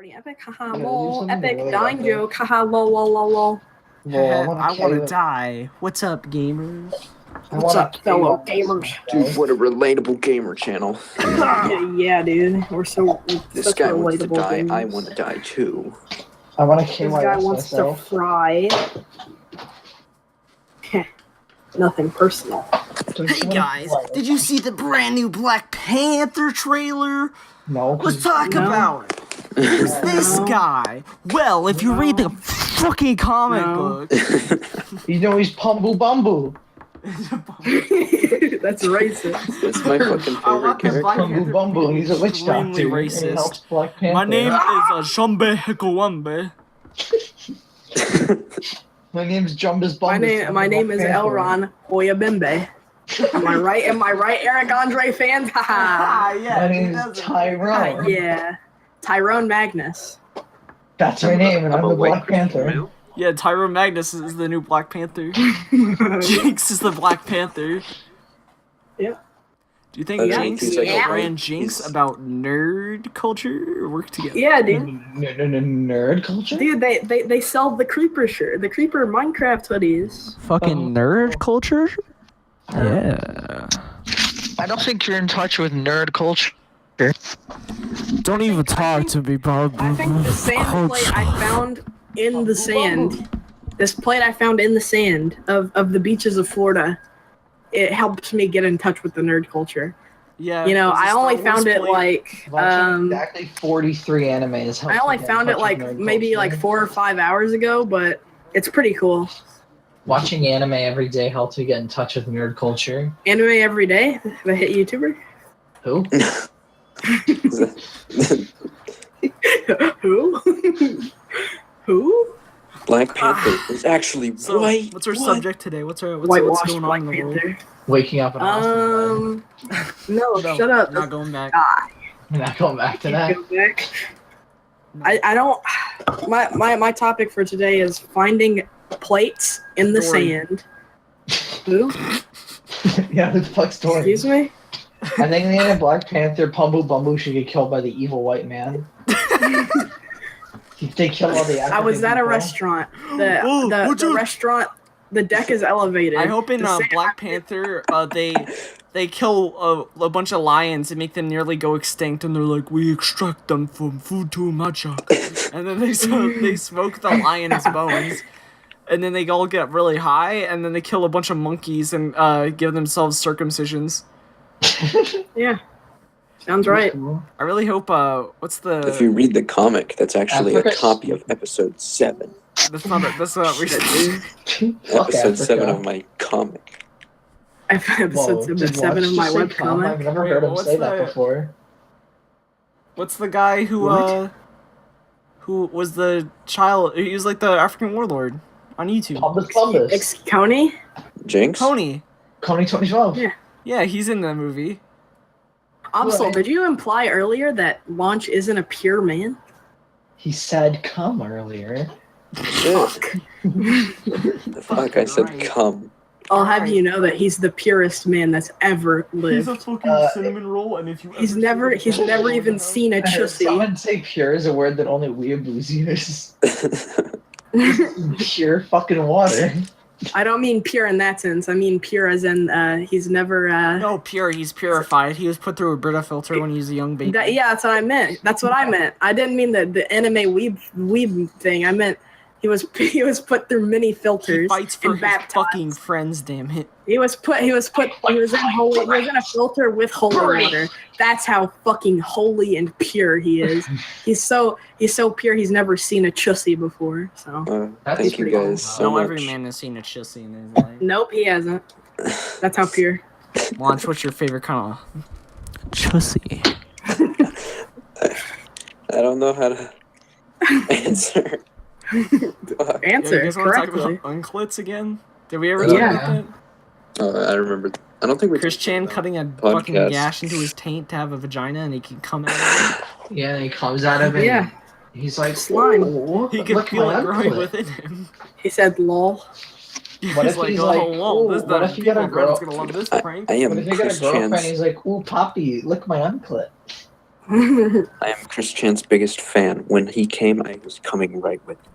Pretty epic. Haha, Yeah, leave lol. something Epic really dying epic. joke. Haha, lol, lol, lol, lol. Well, I want to KO die. What's up, gamers? What's up, fellow gamers? Dude, what a relatable gamer channel. Yeah, dude. We're so This such guy wants to relatable die. I gamers. want to die too. I want to This KYS guy wants myself. to fry. Nothing personal. Hey guys, did you see the brand new Black Panther trailer? No. Let's talk No. about it. Who's this guy? Well, if you read the fucking comic No. book, You know he's Pumble Bumble. That's racist. That's my fucking I want favorite the Black character. Pumble Panther Bumble, and he's a witch extremely doctor. And he racist. helps Black Panther. my name is Shumbe Hikawambe. My name's Jumbus Bumbus. My name is Black Panther. Elron Oyabimbe. Am I right? Am I right, Eric Andre fans? Haha. yeah, My he name's does it. Tyrone. Yeah. Tyrone Magnus. That's my name, and I'm the Black Panther. Yeah, Tyrone Magnus is the new Black Panther. Jinx is the Black Panther. Yep. Do you think Yeah. Jinx He's like and a- Brand Jinx he's- about nerd culture work together? Yeah, dude. Nerd culture? Dude, they sell the creeper shirt, the creeper Minecraft hoodies. Fucking nerd culture? Yeah. I don't think you're in touch with nerd culture. Don't even talk to me, Bob. I think the sand plate I found in the sand, this plate I found in the sand of the beaches of Florida, it helped me get in touch with the nerd culture. Yeah. You know, it's a I Star only Wars found it plate. like Watching exactly 43 animes. I only found it like maybe like 4 or 5 hours ago, but it's pretty cool. Watching anime every day helps me get in touch with nerd culture. Anime every day, the hit YouTuber. Who? Who? Who? Black Panther is actually So, white. what's our What? subject today? What's Whitewashed going Black on in the world? Panther. Waking up in Austin. No, No, shut up. Not going back. I'm not going back to that. Go back. I don't. My topic for today is finding plates in the Dory. sand. Who? Yeah, who the fuck's Dory? Excuse me? I think the end of Black Panther, Pumble Bumble should get killed by the evil white man. They kill all the I was at a African people. restaurant. Ooh, The would you- restaurant. The deck is elevated. I hope in The sand- Black Panther, they kill a bunch of lions and make them nearly go extinct, and they're like, we extract them from food to matcha, and then they smoke the lion's bones, and then they all get really high, and then they kill a bunch of monkeys and give themselves circumcisions. Yeah. Sounds right. I really hope what's If the you read the comic, that's actually a Africa- copy of episode 7. that's not recent. Fuck Episode 7 Africa. of my comic. Episode Whoa, seven, did seven of Watch my just say web cum? I've comic. never Wait, heard him what's say that the- before. What's the guy who What? who was the child? He was like the African warlord on YouTube. Pumbus Pumbus. Coney? Jinx? Coney. Coney 2012. Yeah. Yeah, he's in the movie. Absol, Right. did you imply earlier that Launch isn't a pure man? He said cum earlier. Shit. The fuck, I said Right. come. I'll have you know that he's the purest man that's ever lived. fucking cinnamon roll, and if you He's never even seen a I heard chussy. someone say pure is a word that only weeaboos use. Pure fucking water. I don't mean pure in that sense. I mean pure as in he's never. No, pure. He's purified. He was put through a Brita filter when he was a young baby. Yeah, that's what I meant. That's what I meant. I didn't mean the anime weeb thing. I meant he was put through many He filters fights for and his baptized. fucking friends. Damn it. He was in a filter with holy water. That's how fucking holy and pure he is. He's so pure. He's never seen a chussy before. So That's Thank you pretty guys cool. so No, much. every man has seen a chissy in his life. nope, he hasn't. That's how pure. Launch, what's your favorite kind of chussy? I don't know how to answer. Fuck. Answer you guys want to talk correctly. about unclits again? Did we ever Yeah. talk about that? I remember. I don't think we Chris talked Chan about that. cutting a fucking Podcast. gash into his taint to have a vagina and he can come out of it. Yeah, and he comes out of it. Yeah. He's like, Slime. "Ooh, He can look feel my it growing uncle." within him. He said, "Lol." What He's if like, he's oh, like, whoa, this "Ooh, what if you got a people girl- gonna love this I, prank. I am What if you got a Chris girlfriend? Chan's. He's like, "Ooh, Poppy, lick my unclit." I am Chris Chan's biggest fan. When he came, I was coming right with him.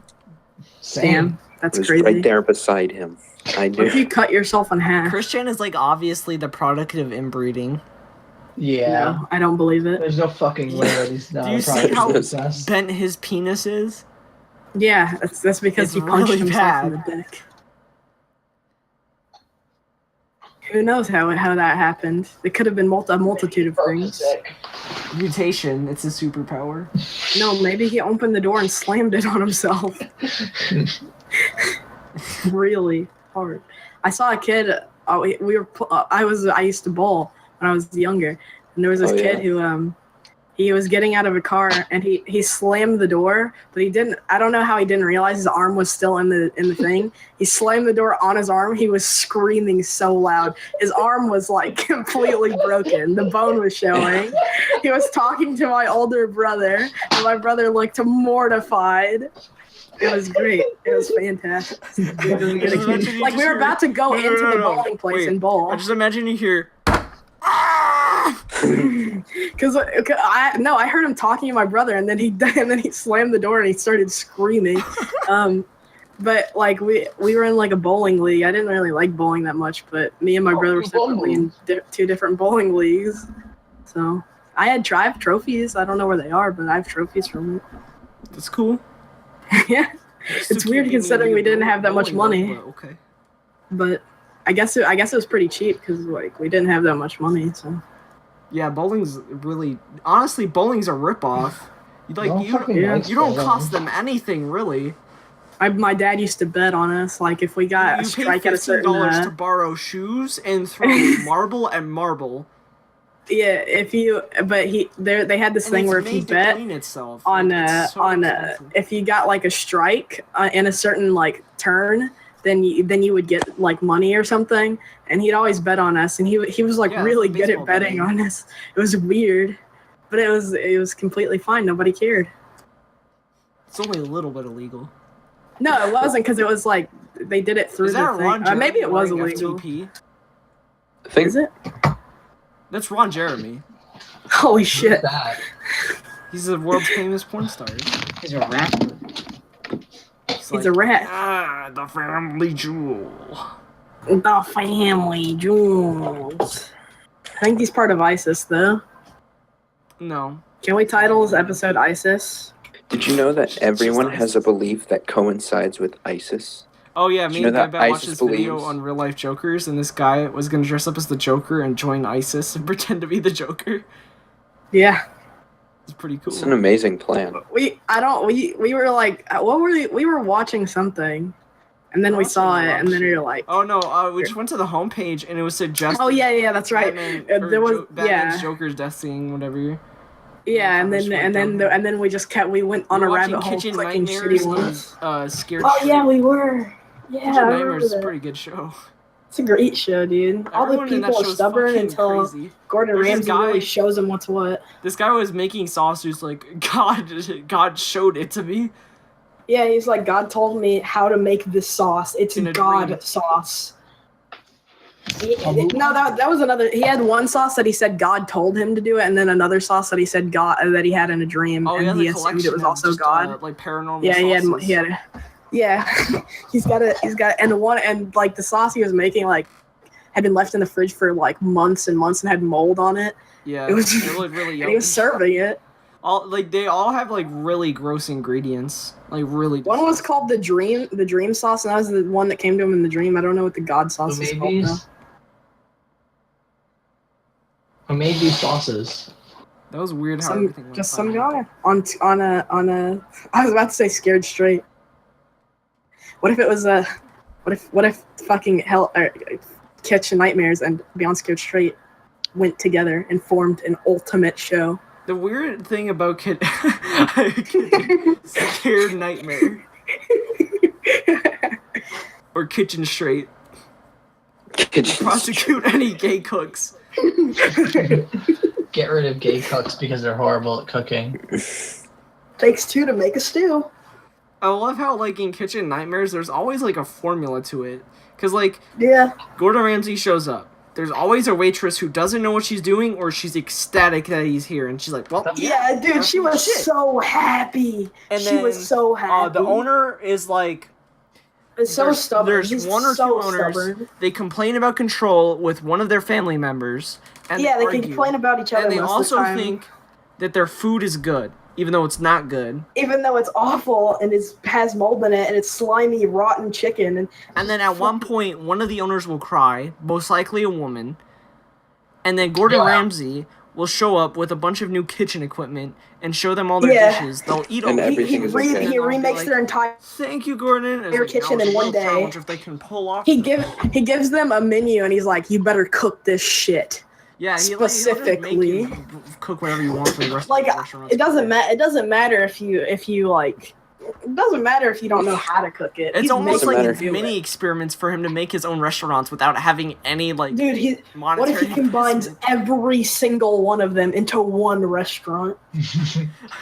Damn, I that's was crazy. right there beside him. I What if knew. you cut yourself in half? Christian is like obviously the product of inbreeding. Yeah. No, I don't believe it. There's no fucking way that he's not. Do you a see product how of incest. bent his penis is? Yeah, that's because It's he punched really himself in bad. the dick. Who knows how that happened? It could have been a multitude of things. Mutation. It's a superpower. No, maybe he opened the door and slammed it on himself. Really hard. I saw a kid. I used to bowl when I was younger, and there was this kid who he was getting out of a car and he slammed the door, but he didn't. I don't know how he didn't realize his arm was still in the thing. He slammed the door on his arm. He was screaming so loud. His arm was like completely broken. The bone was showing. He was talking to my older brother, and my brother looked mortified. It was great. It was fantastic. Like we were about to go into the bowling place and bowl. I just imagine you hear. Because I heard him talking to my brother, and then he slammed the door and he started screaming. But like we were in like a bowling league. I didn't really like bowling that much, but me and my brother were separately in two different bowling leagues. So I have trophies. I don't know where they are, but I have trophies from it. That's cool. Yeah, it's weird considering we didn't have that much money. Okay. But I guess it was pretty cheap because like we didn't have that much money. So yeah, bowling's really honestly bowling's a ripoff. You don't cost them anything really. My dad used to bet on us, like if we got a strike at a certain. You pay $15 to borrow shoes and throw marble and marble. Yeah, they had this thing where if you bet if you got like a strike in a certain like turn, then you would get like money or something, and he'd always bet on us, and he was like really good at betting on us. It was weird, but it was completely fine. Nobody cared. It's only a little bit illegal. No, it wasn't because it was like they did it through the thing. Maybe it was illegal. FTP? Is it? That's Ron Jeremy. Holy shit! He's a world's famous porn star. He's a rapper. He's a rat. The family jewel. The family jewels. I think he's part of ISIS, though. No. Can we title this episode ISIS? Did you know that everyone has a belief that coincides with ISIS? Oh yeah, me and Bebe watched this video believes? on Real Life Jokers, and this guy was gonna dress up as the Joker and join ISIS and pretend to be the Joker. Yeah. It's pretty cool. It's an amazing plan. We were like, we were watching something, and then we saw it, and then we were like, oh no, we just went to the homepage and it was suggested. Oh yeah, that's right. There was Batman's Joker's death scene, whatever. Yeah, and then we went on a rabbit hole clicking shitty ones. Scared. Oh yeah, we were. Yeah, Kitchen Nightmares is a pretty good show. It's a great show, dude. All the people are stubborn until Gordon Ramsay really shows them what's what. This guy was making sauces like God showed it to me. Yeah, he's like, God told me how to make this sauce. It's God sauce. No, that was another. He had one sauce that he said God told him to do it, and then another sauce that he said God that he had in a dream, and he assumed it was also God. Like paranormal. Yeah, sauces. he had. Yeah, he's got like the sauce he was making like had been left in the fridge for like months and months and had mold on it. Yeah, it was really yummy. And he was serving it. They all have like really gross ingredients. Like really. One was called the dream sauce, and that was the one that came to him in the dream. I don't know what the God sauce is called though. Who made these sauces? That was weird how everything went. Just some guy on a. I was about to say Scared Straight. What if it was what if fucking Kitchen Nightmares and Beyond Scared Straight went together and formed an ultimate show? The weird thing about Scared Nightmare or Kitchen Straight. Prosecute any gay cooks. Get rid of gay cooks because they're horrible at cooking. Takes two to make a stew. I love how, like, in Kitchen Nightmares, there's always, like, a formula to it. Because, like, yeah, Gordon Ramsay shows up. there's always a waitress who doesn't know what she's doing, or she's ecstatic that he's here, and she's like, "Well, Yeah, dude, that's she was shit." so happy. And She was then, so happy. The owner is like, It's so stubborn. There's He's one or so two owners. stubborn. They complain about control with one of their family members, and Yeah, they argue. can complain about each other And they most also of the time. think that their food is good, even though it's not good. Even though it's awful and has mold in it and it's slimy, rotten chicken. And then at one point, one of the owners will cry, most likely a woman, and then Gordon Ramsay will show up with a bunch of new kitchen equipment and show them all their dishes. They'll eat all And of it. everything is okay. He remakes their entire Thank you, Gordon. And it's kitchen in one day. challenge if they can pull off. he gives them a menu and he's like, you better cook this shit. Yeah, specifically. he'll just make you cook whatever you want for the rest Like of the restaurant. it doesn't matter if you like. It doesn't matter if you don't know how to cook it. It's He's almost making like you it's do mini it. experiments for him to make his own restaurants without having any Dude, what monetary if he combines every single one of them into one restaurant?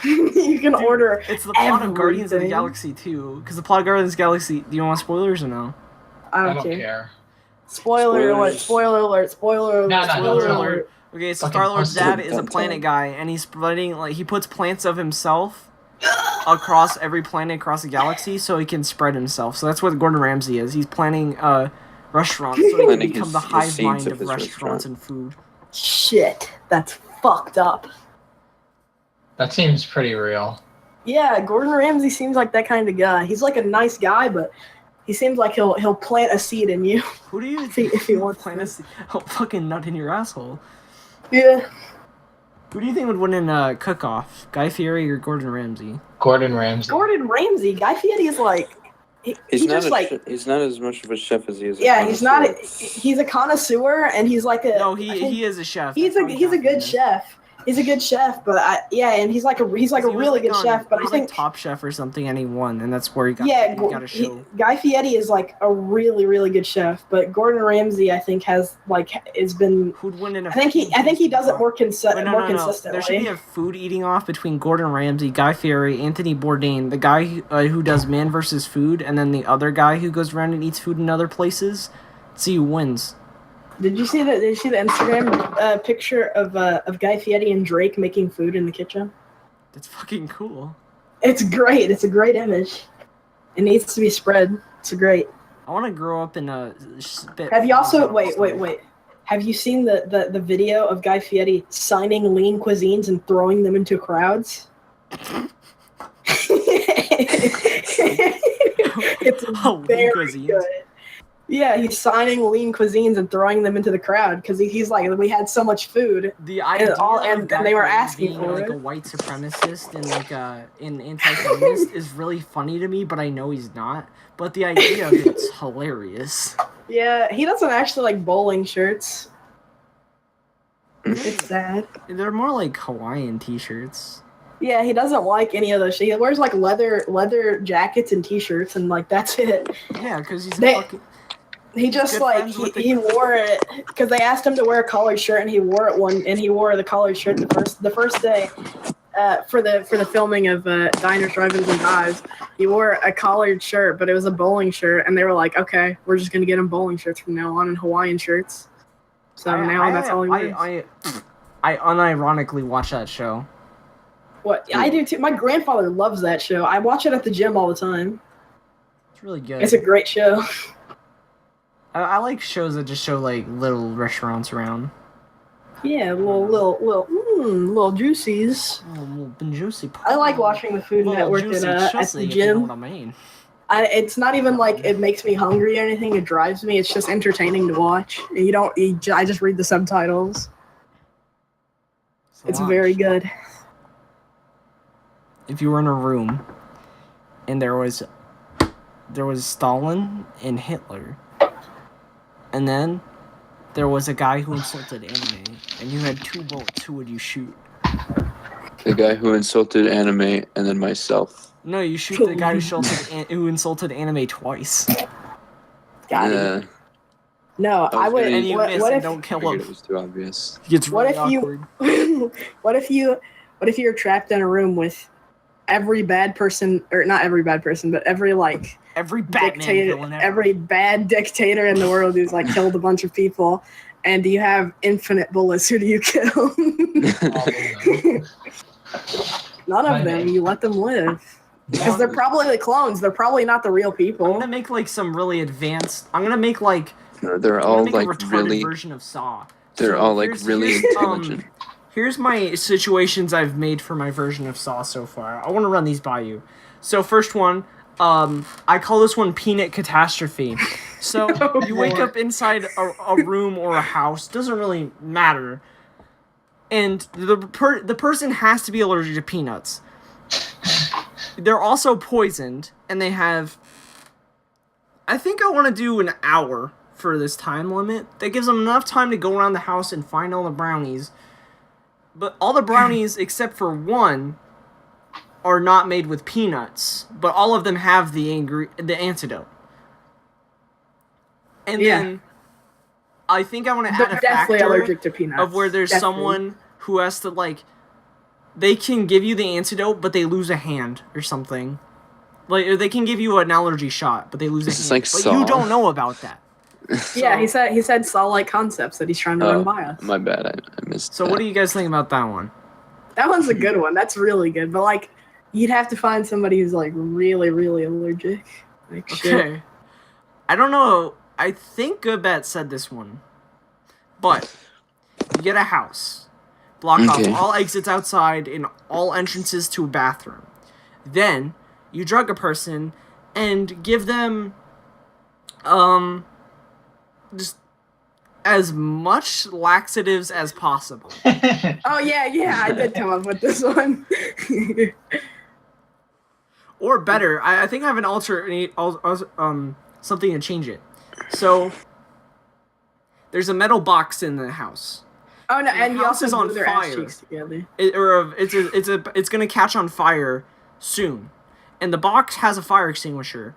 You can order. It's the plot of Guardians of the everything. Galaxy too, because the plot of Guardians of the Galaxy. Do you want spoilers or no? I I don't care. Spoiler alert! Spoiler alert! Spoiler alert! No, Spoiler no. alert! Okay, so Fucking Star-Lord's busted. dad is a planet guy, and he's spreading he puts plants of himself across every planet across the galaxy, so he can spread himself. So that's what Gordon Ramsay is. He's planning restaurants so he can Planting become his- the his hive seeds mind of of his restaurants restaurant. and food. Shit, that's fucked up. That seems pretty real. Yeah, Gordon Ramsay seems like that kind of guy. He's like a nice guy, but he seems like he'll plant a seed in you. Who do you If he wants plant to. a fucking nut in your asshole? Yeah. Who do you think would win in a cook-off? Guy Fieri or Gordon Ramsay? Gordon Ramsay. Gordon Ramsay, Guy Fieri is like He's he not just like he's not as much of a chef as he is. yeah, he's not. He's a connoisseur, and he's like a. No, I think he is a chef. He's That's a how he he's a got good famous. chef. He's a good chef, but and he's like a He was really good on- chef. But he I was think Top Chef or something, and he won, and that's where he got yeah, he got a show. Guy Fieri is like a really good chef, but Gordon Ramsay I think has been. Who'd win in a? I think he does it more Wait, no. consistently. There should be a food eating off between Gordon Ramsay, Guy Fieri, Anthony Bourdain, the guy who does Man vs. Food, and then the other guy who goes around and eats food in other places. See who wins. Did you see the Instagram picture of Guy Fieri and Drake making food in the kitchen? That's fucking cool. It's great. It's a great image. It needs to be spread. It's great. I want to grow up in a spit. Have you also wait? Have you seen the video of Guy Fieri signing lean cuisines and throwing them into crowds? It's Oh, lean very cuisines. good. Yeah, he's signing lean cuisines and throwing them into the crowd because he's like, we had so much food. The idea and of Guy they were Fieri asking being for like it. a white supremacist and like an anti-feminist is really funny to me, but I know he's not. But the idea of it's hilarious. Yeah, he doesn't actually like bowling shirts. It's sad. They're more like Hawaiian t-shirts. Yeah, he doesn't like any of those shit. He wears like leather jackets and t-shirts and like that's it. Yeah, because he's They- fucking. He just Good like friends with the- he wore it because they asked him to wear a collared shirt and he wore the collared shirt the first day for the filming of Diners, Drive-Ins, and Dives. He wore a collared shirt, but it was a bowling shirt, and they were like, "Okay, we're just gonna get him bowling shirts from now on and Hawaiian shirts." So now that's all he wears. I unironically watch that show. What I do too. My grandfather loves that show. I watch it at the gym all the time. It's really good. It's a great show. I like shows that just show like little restaurants around. Yeah, little juicies. Oh, little juicy. I like watching the Food Little Network juicy at chussy, the if you know gym. what I mean. It's not even like it makes me hungry or anything. It drives me. It's just entertaining to watch. I just read the subtitles. It's a lot. very good. If you were in a room and there was Stalin and Hitler, and then there was a guy who insulted anime, and you had 2 bullets, who would you shoot? The guy who insulted anime and then myself. No, you shoot the guy who insulted anime twice. Got it. Yeah. No, I would. And you miss What and if? don't kill Figured him. it was too obvious. It gets What really if awkward. What if you're trapped in a room with every bad person, or not every bad person, but every like Every Batman dictator, villain ever. every bad dictator in the world who's like killed a bunch of people, And do you have infinite bullets? Who do you kill? None of them. You let them live. Because they're probably the clones. They're probably not the real I'm people. gonna make like some really advanced. I'm gonna make like. They're I'm all gonna make like a retarded really. version of Saw. They're So all like here's- really here's, intelligent. Here's my situations I've made for my version of Saw so far. I want to run these by you. So first one, I call this one Peanut Catastrophe. So you wake up inside a room or a house, doesn't really matter, and the person has to be allergic to peanuts. They're also poisoned, and they have. I think I want to do an hour for this time limit. That gives them enough time to go around the house and find all the brownies. But all the brownies, except for one, are not made with peanuts. But all of them have the antidote. And then, I think I want to add They're a definitely factor allergic to peanuts. of where there's Definitely. someone who has to, like... They can give you the antidote, but they lose a hand or something. Like, or they can give you an allergy shot, but they lose a This is hand. like But Saw. you don't know about that. Yeah, he said Saw-like concepts that he's trying to run by us. My bad. I missed. So that. what do you guys think about that one? That one's a good one. That's really good. But like, you'd have to find somebody who's like really, really allergic. Like shit. Okay. I don't know. I think Goodbat said this one. But you get a house. Block Okay. off all exits outside and all entrances to a bathroom. Then you drug a person and give them just as much laxatives as possible. Oh yeah, I did come up with this one. Or better, I think I have an alternate something to change it. So there's a metal box in the house. Oh no, and you house also is on glue their ass fire. cheeks together. It's gonna catch on fire soon, and the box has a fire extinguisher.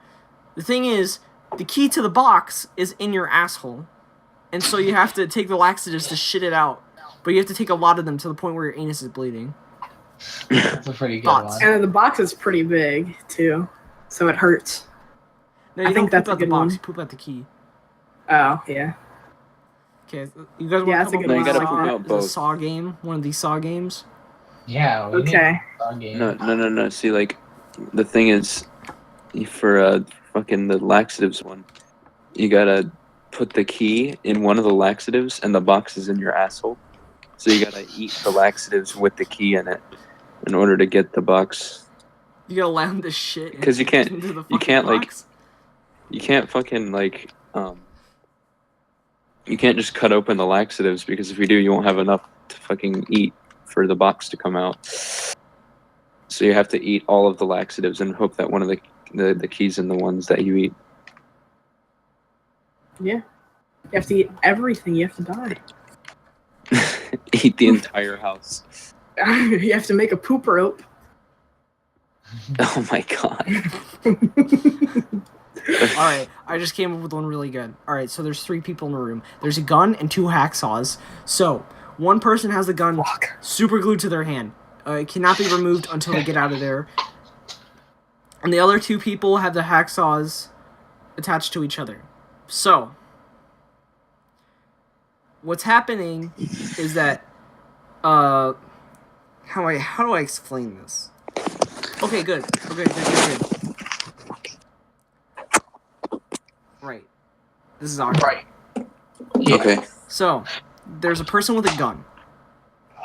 The thing is, the key to the box is in your asshole, and so you have to take the laxatives to shit it out. But you have to take a lot of them to the point where your anus is bleeding. That's a pretty good Thoughts? one. And then the box is pretty big too, so it hurts. No, you I don't think that's poop a out the good box. one. You poop out the key. Oh yeah. Okay, you guys want Yeah, to that's a come good up one. with No, you gotta a poop out Saw, both. a Saw game? One of these Saw games? Yeah. We need Okay. a game. No. See, like, the thing is, for fucking the laxatives one, you gotta put the key in one of the laxatives, and the box is in your asshole. So you gotta eat the laxatives with the key in it in order to get the box. You gotta land this shit 'Cause you can't- into the you can't, fucking like, box. You can't fucking like you can't just cut open the laxatives, because if you do, you won't have enough to fucking eat for the box to come out. So you have to eat all of the laxatives and hope that one of the keys in the ones that you eat. Yeah. You have to eat everything. You have to die. Eat the entire house. You have to make a poop rope. Oh my god. Alright, I just came up with one really good. Alright, so there's 3 people in the room. There's a gun and 2 hacksaws. So, one person has the gun Fuck. super glued to their hand. It cannot be removed until they get out of there. And the other 2 people have the hacksaws attached to each other. So, what's happening is that, how do I explain this? Okay, good. Good. Right. This is awkward. Right. Yeah. Okay. So, there's a person with a gun.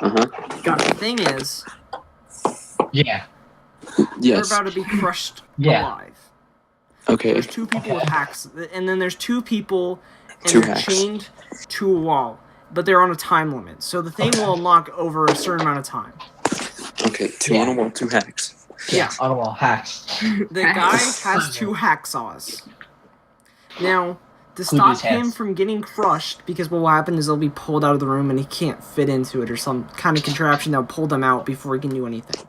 Uh-huh. The thing is, Yeah. Yes. they're about to be crushed Yeah. alive. Okay. There's 2 people with hacks, and then there's 2 people, and 2 they're hacks. chained to a wall, but they're on a time limit, so the thing will unlock over a certain amount of time. Okay, 2 on a wall, 2 hacks. Yeah. On a wall. Hacks. The guy has 2 hacksaws. Now, to Include stop his him hands. from getting crushed, because what will happen is they'll be pulled out of the room and he can't fit into it, or some kind of contraption that'll pull them out before he can do anything.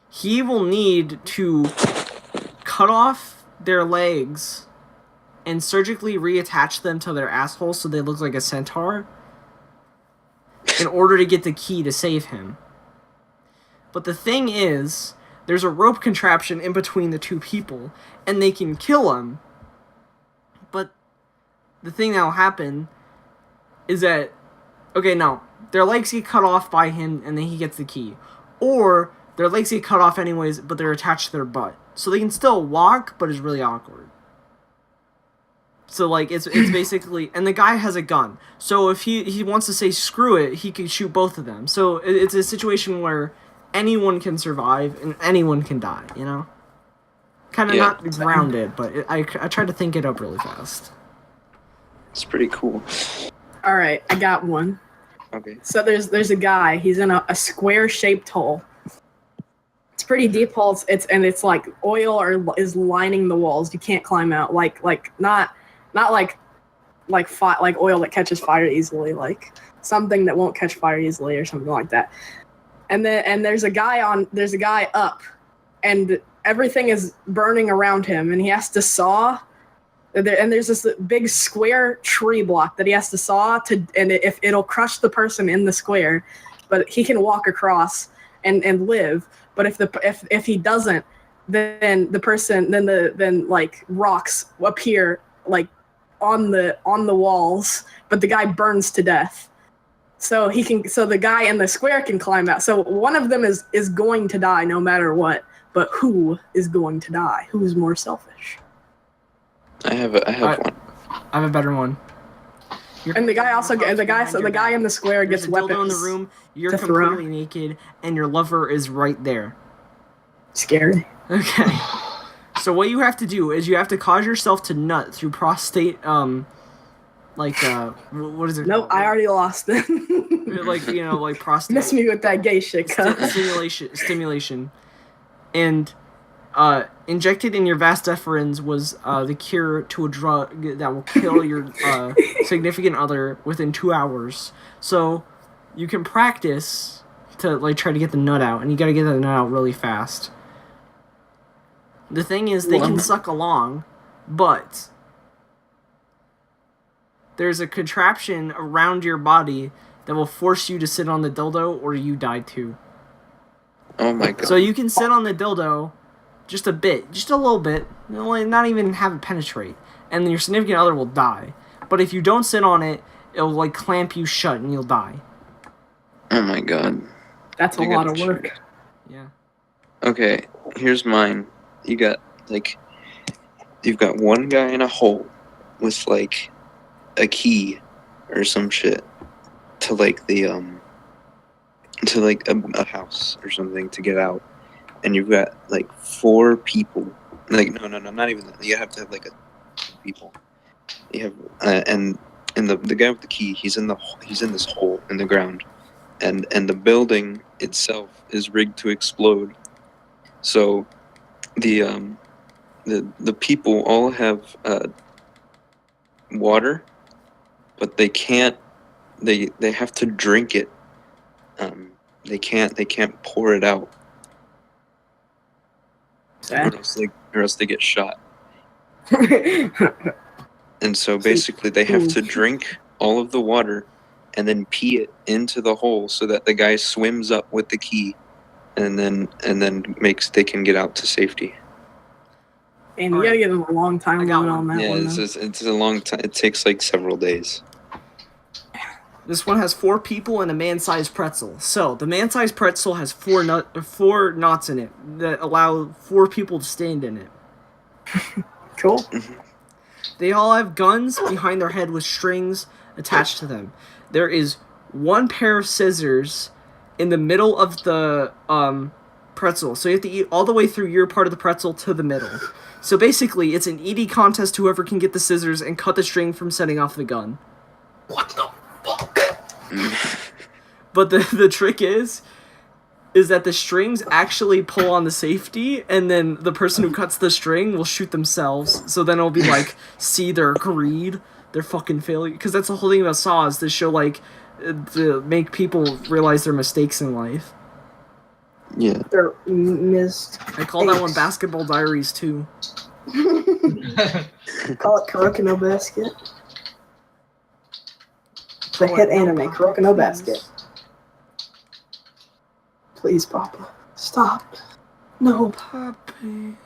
He will need to cut off their legs and surgically reattach them to their asshole so they look like a centaur in order to get the key to save him. But the thing is, there's a rope contraption in between the 2 people, and they can kill him. But the thing that'll happen is that, okay, no, their legs get cut off by him, and then he gets the key. Or their legs get cut off anyways, but they're attached to their butt. So they can still walk, but it's really awkward. So, like, it's basically... And the guy has a gun. So if he wants to say screw it, he can shoot both of them. So it's a situation where anyone can survive and anyone can die, you know? Kind of not grounded, but I tried to think it up really fast. It's pretty cool. All right, I got one. Okay. So there's a guy. He's in a square-shaped hole. It's pretty deep hole. It's like oil is lining the walls. You can't climb out. Like not like oil that catches fire easily. Like something that won't catch fire easily or something like that. And there's a guy up, and everything is burning around him, and he has to saw. And there's this big square tree block that he has to saw and if it'll crush the person in the square, but he can walk across and live. But if he doesn't, then the person then like rocks appear like on the walls, but the guy burns to death. So the guy in the square can climb out. So one of them is going to die no matter what. But who is going to die? Who is more selfish? I have one. I have a better one. And the guy in the square There's gets a weapons. dildo in the room. You're to throw. completely naked, and your lover is right there. Scary. Okay. So what you have to do is you have to cause yourself to nut through prostate, what is it? Nope, called? I already lost it. like prostate. Miss me with that gay shit, cuz. Stimulation. And injected in your vas deferens was the cure to a drug that will kill your significant other within 2 hours. So you can practice to like try to get the nut out, and you gotta get the nut out really fast. The thing is, they can suck along, but there's a contraption around your body that will force you to sit on the dildo, or you die too. Oh my god. So you can sit on the dildo just a little bit, not even have it penetrate, and then your significant other will die. But if you don't sit on it, it'll like clamp you shut and you'll die. Oh my god. That's a lot of work. Yeah. Okay, here's mine. You've got one guy in a hole with like a key or some shit to like a house or something to get out, and you've got like 4 people. Like no, not even that. You have to have like a people. You have and the guy with the key. He's in this hole in the ground, and the building itself is rigged to explode. So the people all have water, but they can't. They have to drink it. They can't pour it out, or else they get shot. And so basically, they have to drink all of the water, and then pee it into the hole so that the guy swims up with the key, and then they can get out to safety. And you gotta get a long time limit on that Yeah, one. it's a long time. It takes like several days. This one has 4 people and a man-sized pretzel. So the man-sized pretzel has 4 knots in it that allow 4 people to stand in it. Cool. They all have guns behind their head with strings attached to them. There is 1 pair of scissors in the middle of the pretzel. So you have to eat all the way through your part of the pretzel to the middle. So basically, it's an eating contest. Whoever can get the scissors and cut the string from setting off the gun. What the fuck? But the trick is that the strings actually pull on the safety, and then the person who cuts the string will shoot themselves. So then it'll be like, see their greed, their fucking failure. Because that's the whole thing about Saws, to show like, to make people realize their mistakes in life. Yeah. They're missed. I call that one Basketball Diaries too. Call it Kuroko no Basket. The hit anime, Kuroko no Basket. Please, Papa. Stop. No. Puppy. You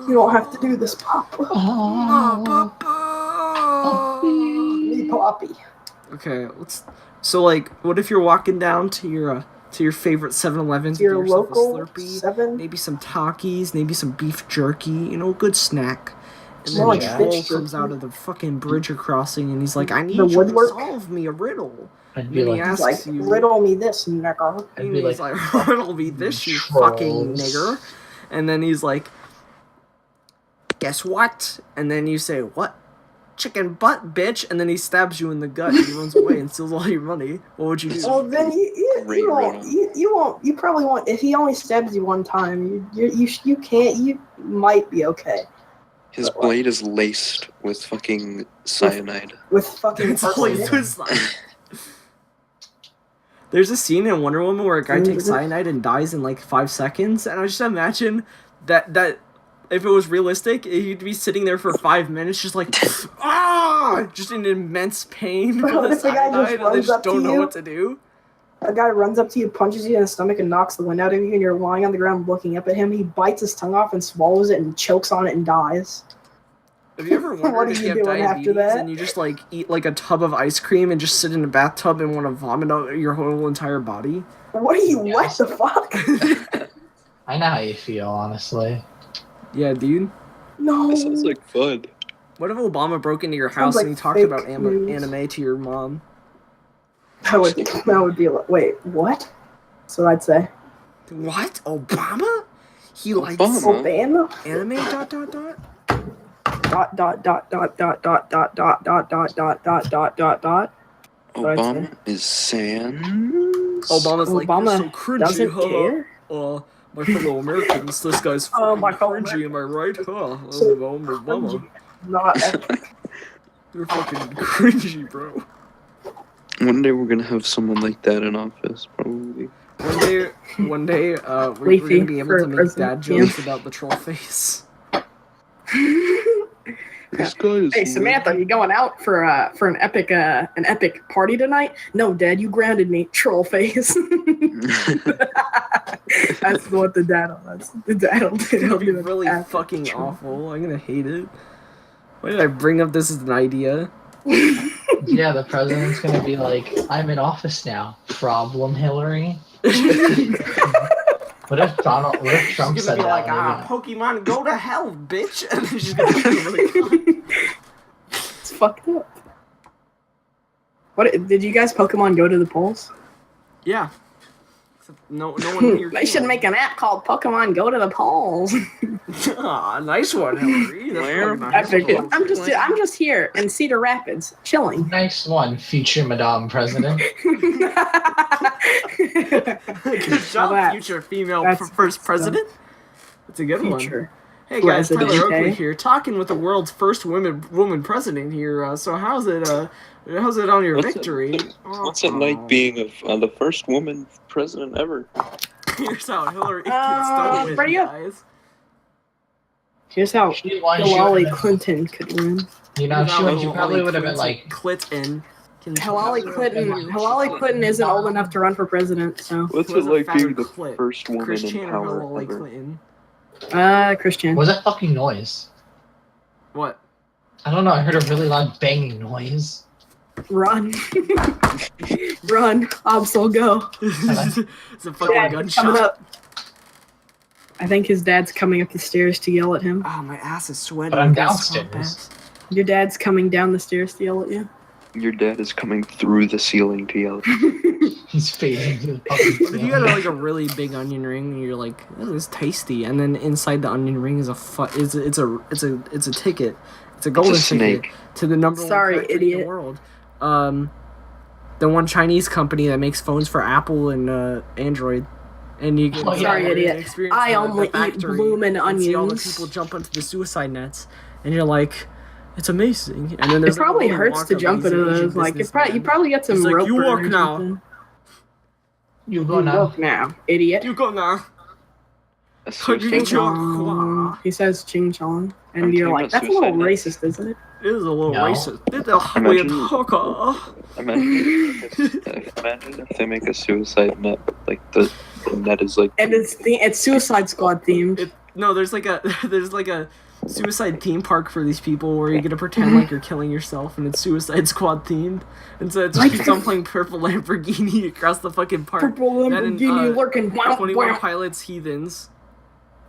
don't have to do this, Papa. Oh, Papa. poppy. Okay, so like, what if you're walking down to your favorite 7-Eleven to get Your yourself local a Slurpee, 7? maybe some Takis, maybe some beef jerky, you know, a good snack. And then More like a Yeah. troll fish comes jerky. out of the fucking bridge you're crossing, and he's like, "I need The you to woodwork? solve me a riddle." I'd And be then he like, He's asks like, you, riddle me this, nigger. I'd and be he's like, like, "Riddle me this, you fucking trolls. nigger." And then he's like, "Guess what?" And then you say, "What?" "Chicken butt, bitch." And then he stabs you in the gut and he runs away and steals all your money. What would you do? Well, then Great you won't. riddle. You won't. You probably won't. If he only stabs you one time, you can't. You might be okay His blade is laced with fucking cyanide. with fucking. It's always arsenic. suicide. There's a scene in Wonder Woman where a guy takes cyanide and dies in like 5 seconds, and I just imagine that if it was realistic, he'd be sitting there for 5 minutes, just like just in immense pain Bro, from the if the guy just cyanide, and they runs just up to don't know you- what to do. A guy runs up to you, punches you in the stomach, and knocks the wind out of you, and you're lying on the ground looking up at him. He bites his tongue off and swallows it and chokes on it and dies. Have you ever What wondered are if you you have doing after diabetes that? and you just like eat like a tub of ice cream and just sit in a bathtub and want to vomit out your whole entire body? What are you? Yes. What the fuck? I know how you feel, honestly. Yeah, dude. No. That sounds like fun. What if Obama broke into your Sounds house and like he talked fake about news. anime to your mom? That would be like, wait, what? So I'd say What? Obama? He likes Obama? Obama. anime? Dot dot dot. Dot dot dot dot dot dot dot dot dot dot dot dot dot dot dot. What I'd Obama is sans. Obama's like, Obama you're so cringy, doesn't huh? care. My fellow Americans, this guy's Oh, fucking my fellow cringy, am I right? Huh? So- Obama. Not You're fucking cringy, bro. One day we're gonna have someone like that in office, probably. One day, we're Leafy gonna be able for to make president, dad jokes about the troll face. This guy is. Hey Samantha, you going out for an epic party tonight? No, Dad, you grounded me. Troll face. That's what the dad. That's the dad. It's gonna be really fucking awful. I'm gonna hate it. Why did I bring up this as an idea? Yeah, the president's gonna be like, I'm in office now. Problem, Hillary? What if Trump She's gonna said be that? like, Pokemon, go to hell, bitch! And then she's gonna be really It's fucked up. What did you guys Pokemon go to the polls? Yeah. No one here. They should make an app called Pokemon Go to the Polls. Aw, nice one, Hillary. That's Where- really nice. Epic. I'm just here in Cedar Rapids, chilling. Nice one, future Madame President. Good job, that? future female That's first good president. That's a good one. Future. Hey guys, Tyler President, Oakley okay? here, talking with the world's first woman president here. So how's it on your What's it- victory? What's it like being the first woman president ever? Here's how Hillary can still pretty win, up. guys. Here's how She won, she Hillary would've been- Clinton could win. You know, she probably would have been like, Clinton. Hillary Clinton isn't old enough to run for president, so. What's Who it has a like fatter being the clit? first woman Christian in or power Hillary ever? Clinton? Christian. what was that fucking noise? What? I don't know, I heard a really loud banging noise. Run. Run. Absol, go. It's a fucking Dad, gunshot. coming up. I think his dad's coming up the stairs to yell at him. Oh, my ass is sweaty. But I'm That's downstairs. not bad. Your dad's coming down the stairs to yell at you. Your dad is coming through the ceiling to yell. At you. He's fading to the fucking If you ceiling. got like a really big onion ring, and you're like, "Oh, this is tasty," and then inside the onion ring is it's a ticket. It's a golden ticket snake. to the number Sorry, one factory in idiot. the world. The one Chinese company that makes phones for Apple and Android. And you get Oh, yeah. Sorry, idiot. experience I the only eat factory bloomin' and see all the onions. people jump into the suicide nets, and you're like, it's amazing. And then It there's like, a probably Willy hurts to Wonka, jump he's an into Asian those. Like, you businessman. probably get some He's like, rope "You burn walk or now." something. You You go now. walk now, idiot. You go now. That's Could you so get your- Chong. He says ching chong. And I'm you're thinking like, about that's a little suicide nets. racist, isn't it? It is a little No. racist. Did a Imagine- weird hooker. Imagine if they make a suicide net, but like the net is like And it's Suicide Squad themed. No, there's like a Suicide theme park for these people where you're gonna pretend like you're killing yourself and it's Suicide Squad themed. And so it just keeps on playing Purple Lamborghini across the fucking park. Purple Lamborghini lurking. 21 Pilots Heathens.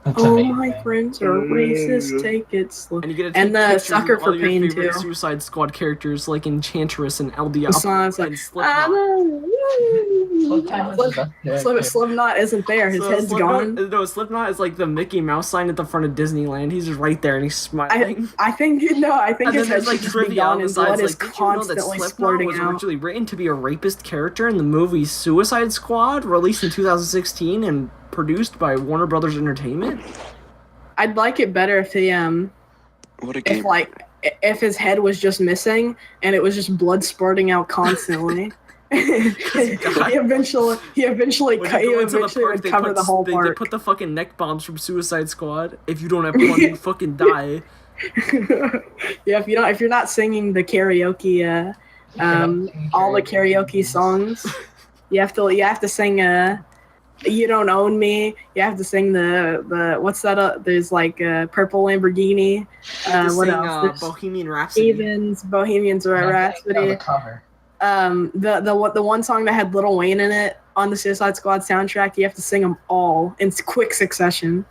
That's Oh, amazing. my friends are racist. Take it slow. And you get to And take the pictures Sucker of for all your Pain, favorite too. Suicide Squad characters like Enchantress and The LDL song's and like, Slipknot. Slipknot isn't there. His So head's Slipknot, gone. No, Slipknot is like the Mickey Mouse sign at the front of Disneyland. He's just right there and he's smiling. I think And his then head there's should like just be trivia gone on the and blood sides, is like, did you know that constantly Slipknot splurting was out. originally written to be a rapist character in the movie Suicide Squad, released in 2016 and produced by Warner Brothers Entertainment? I'd like it better if he What a game. if his head was just missing and it was just blood spurting out constantly. he eventually When you go into the park, would cover the whole they park. put the fucking neck bombs from Suicide Squad. If you don't have money, you fucking die. Yeah, if you're not singing the karaoke, all the karaoke songs, you have to sing "You Don't Own Me." You have to sing the what's that? There's like Purple Lamborghini. What Sing, else? There's Bohemian Rhapsody. Bohemians Rhapsody. The cover. The one song that had Lil Wayne in it on the Suicide Squad soundtrack, you have to sing them all in quick succession.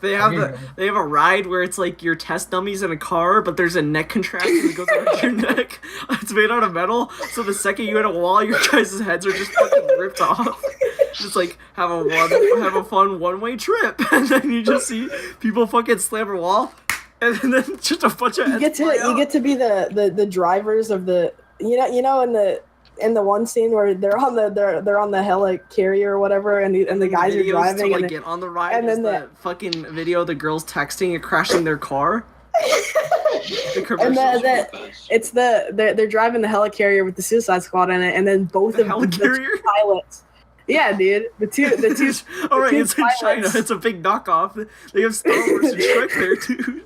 They have a ride where it's like your test dummies in a car, but there's a neck contraption that goes around your neck. It's made out of metal, so the second you hit a wall, your guys' heads are just fucking ripped off. Just like have a fun one-way trip, and then you just see people fucking slam a wall, and then just a bunch of You get to be the drivers of the you know in the one scene where they're on the helicarrier or whatever, and the guys are driving to, and get on the ride. and And then then the fucking video of the girls texting and crashing their car. they're driving the helicarrier with the Suicide Squad in it, and then both The of the helicarrier? two pilots. Yeah, dude. The two All right, two it's in China. pilots. It's a big knockoff. They have Star Wars and Shrek there too.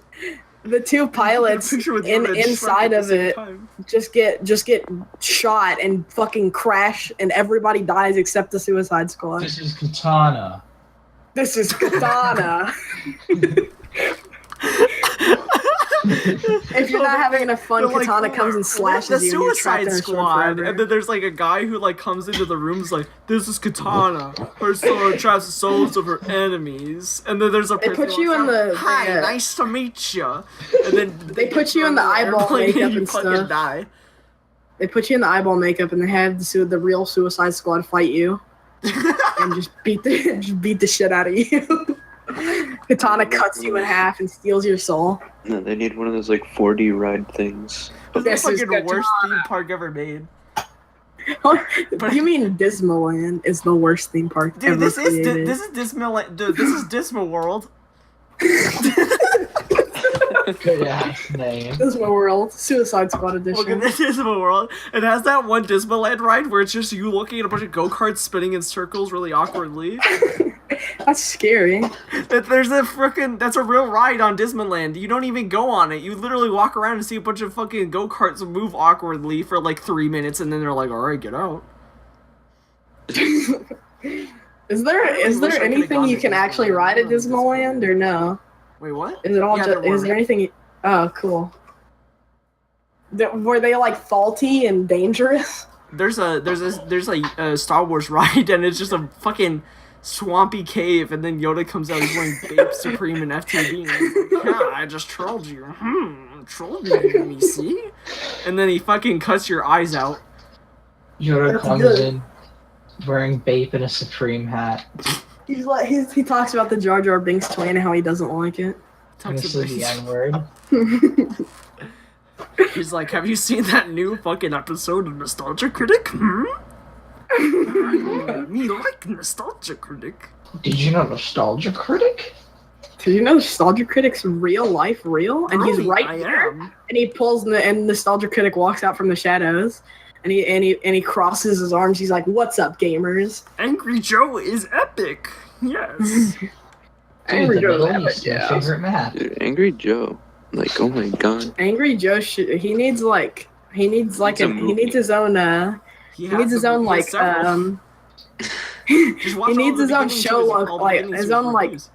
The two pilots Picture with Yoda and Shrek inside at the of same it time. just get shot and fucking crash, and everybody dies except the Suicide Squad. This is Katana. This is Katana. If you're not having enough fun, They're like, Katana comes and slashes the you, and you're trapped Suicide in a sword Squad, forever. and then there's like a guy who like comes into the rooms like, "This is Katana. Her sword traps the souls of her enemies." And then there's a person put you who in walks out, the- "Hi, the- nice to meet you." And then They put you in the eyeball airplane makeup you and fucking stuff. die. They put you in the eyeball makeup, and they have the real Suicide Squad fight you, and just beat the shit out of you. Katana cuts you in half and steals your soul. No, they need one of those like 4D ride things. This This is is the worst Katana. theme park ever made. You mean Dismaland is the worst theme park Dude, ever this created? is Dismal. Dude, this is Dismal World. Good ass name. Dismal World Suicide Squad Look at edition. this Dismal World. It has that one Dismaland ride where it's just you looking at a bunch of go-karts spinning in circles really awkwardly. That's scary. There's a frickin' that's a real ride on Dismaland. You don't even go on it. You literally walk around and see a bunch of fucking go-karts move awkwardly for like 3 minutes, and then they're like, "All right, get out." Is there I wish I could've anything gone you to can actually Disneyland. ride at Dismaland or no? Wait, what? Is it all Yeah, just? there Is were. there anything? Oh, cool. Were they like faulty and dangerous? There's a Star Wars ride, and it's just a fucking swampy cave, and then Yoda comes out. He's wearing Babe Supreme and FTB. And he's like, "Yeah, I just trolled you. Trolled you, see?" And then he fucking cuts your eyes out. Yoda That's comes good. in wearing Bape and a Supreme hat. He's like he talks about the Jar Jar Binks toy and how he doesn't like it. And Talks this about- is the N-word. He's like, "Have you seen that new fucking episode of Nostalgia Critic? Me like Nostalgia Critic." Did you know Nostalgia Critic? Did you know Nostalgia Critic's real life real? And he's Really, right I here. am. And he pulls and Nostalgia Critic walks out from the shadows, and he crosses his arms. He's like, "What's up, gamers?" Angry Joe is epic. Yes. Dude, Angry the Joe's Middle epic, East, my yeah. favorite map. Dude, Angry Joe. Like, oh my god. Angry Joe he needs his own He he needs his own like Just he watch all needs the his own beginning show to look all the like beginnings his to own like reviews.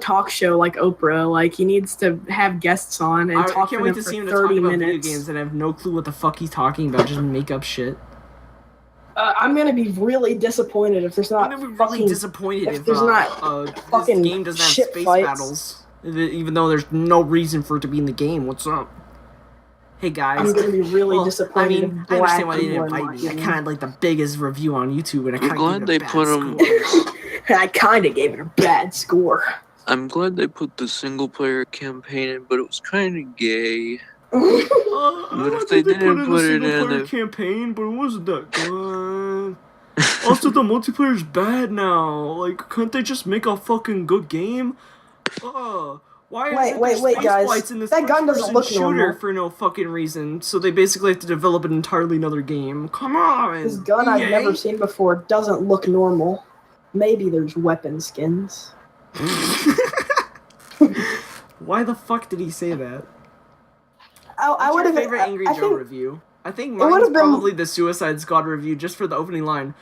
talk show like Oprah. Like he needs to have guests on and I talk can't to wait them to for see him to talk 30 about video minutes. games and I have no clue what the fuck he's talking about. Just make up shit. I'm gonna be really disappointed if there's I'm not gonna be fucking really disappointed if if there's not this fucking game doesn't have shit space fights. battles. Even though there's no reason for it to be in the game. What's up? Hey guys. I'm gonna be really Well, disappointed. I mean, if I understand why Black they didn't won invite my me. I game. kind of had like the biggest review on YouTube, and I I'm kind glad of they gave it a put bad 'em- score. I kind of gave it a bad score. I'm glad they put the single player campaign in, but it was kind of gay. I But like if they that put didn't in put a it single in, player if- campaign, but it wasn't that good. Also, the multiplayer's bad now. Like, couldn't they just make a fucking good game? Why is Wait, there space guys. flights in this That gun doesn't first-person look shooter normal. for no fucking reason? So they basically have to develop an entirely another game. Come on, This gun I've EA. never seen before doesn't look normal. Maybe there's weapon skins. Why the fuck did he say that? I What's would your have favorite Angry Joe review? I think mine's would've been- probably the Suicide Squad review, just for the opening line.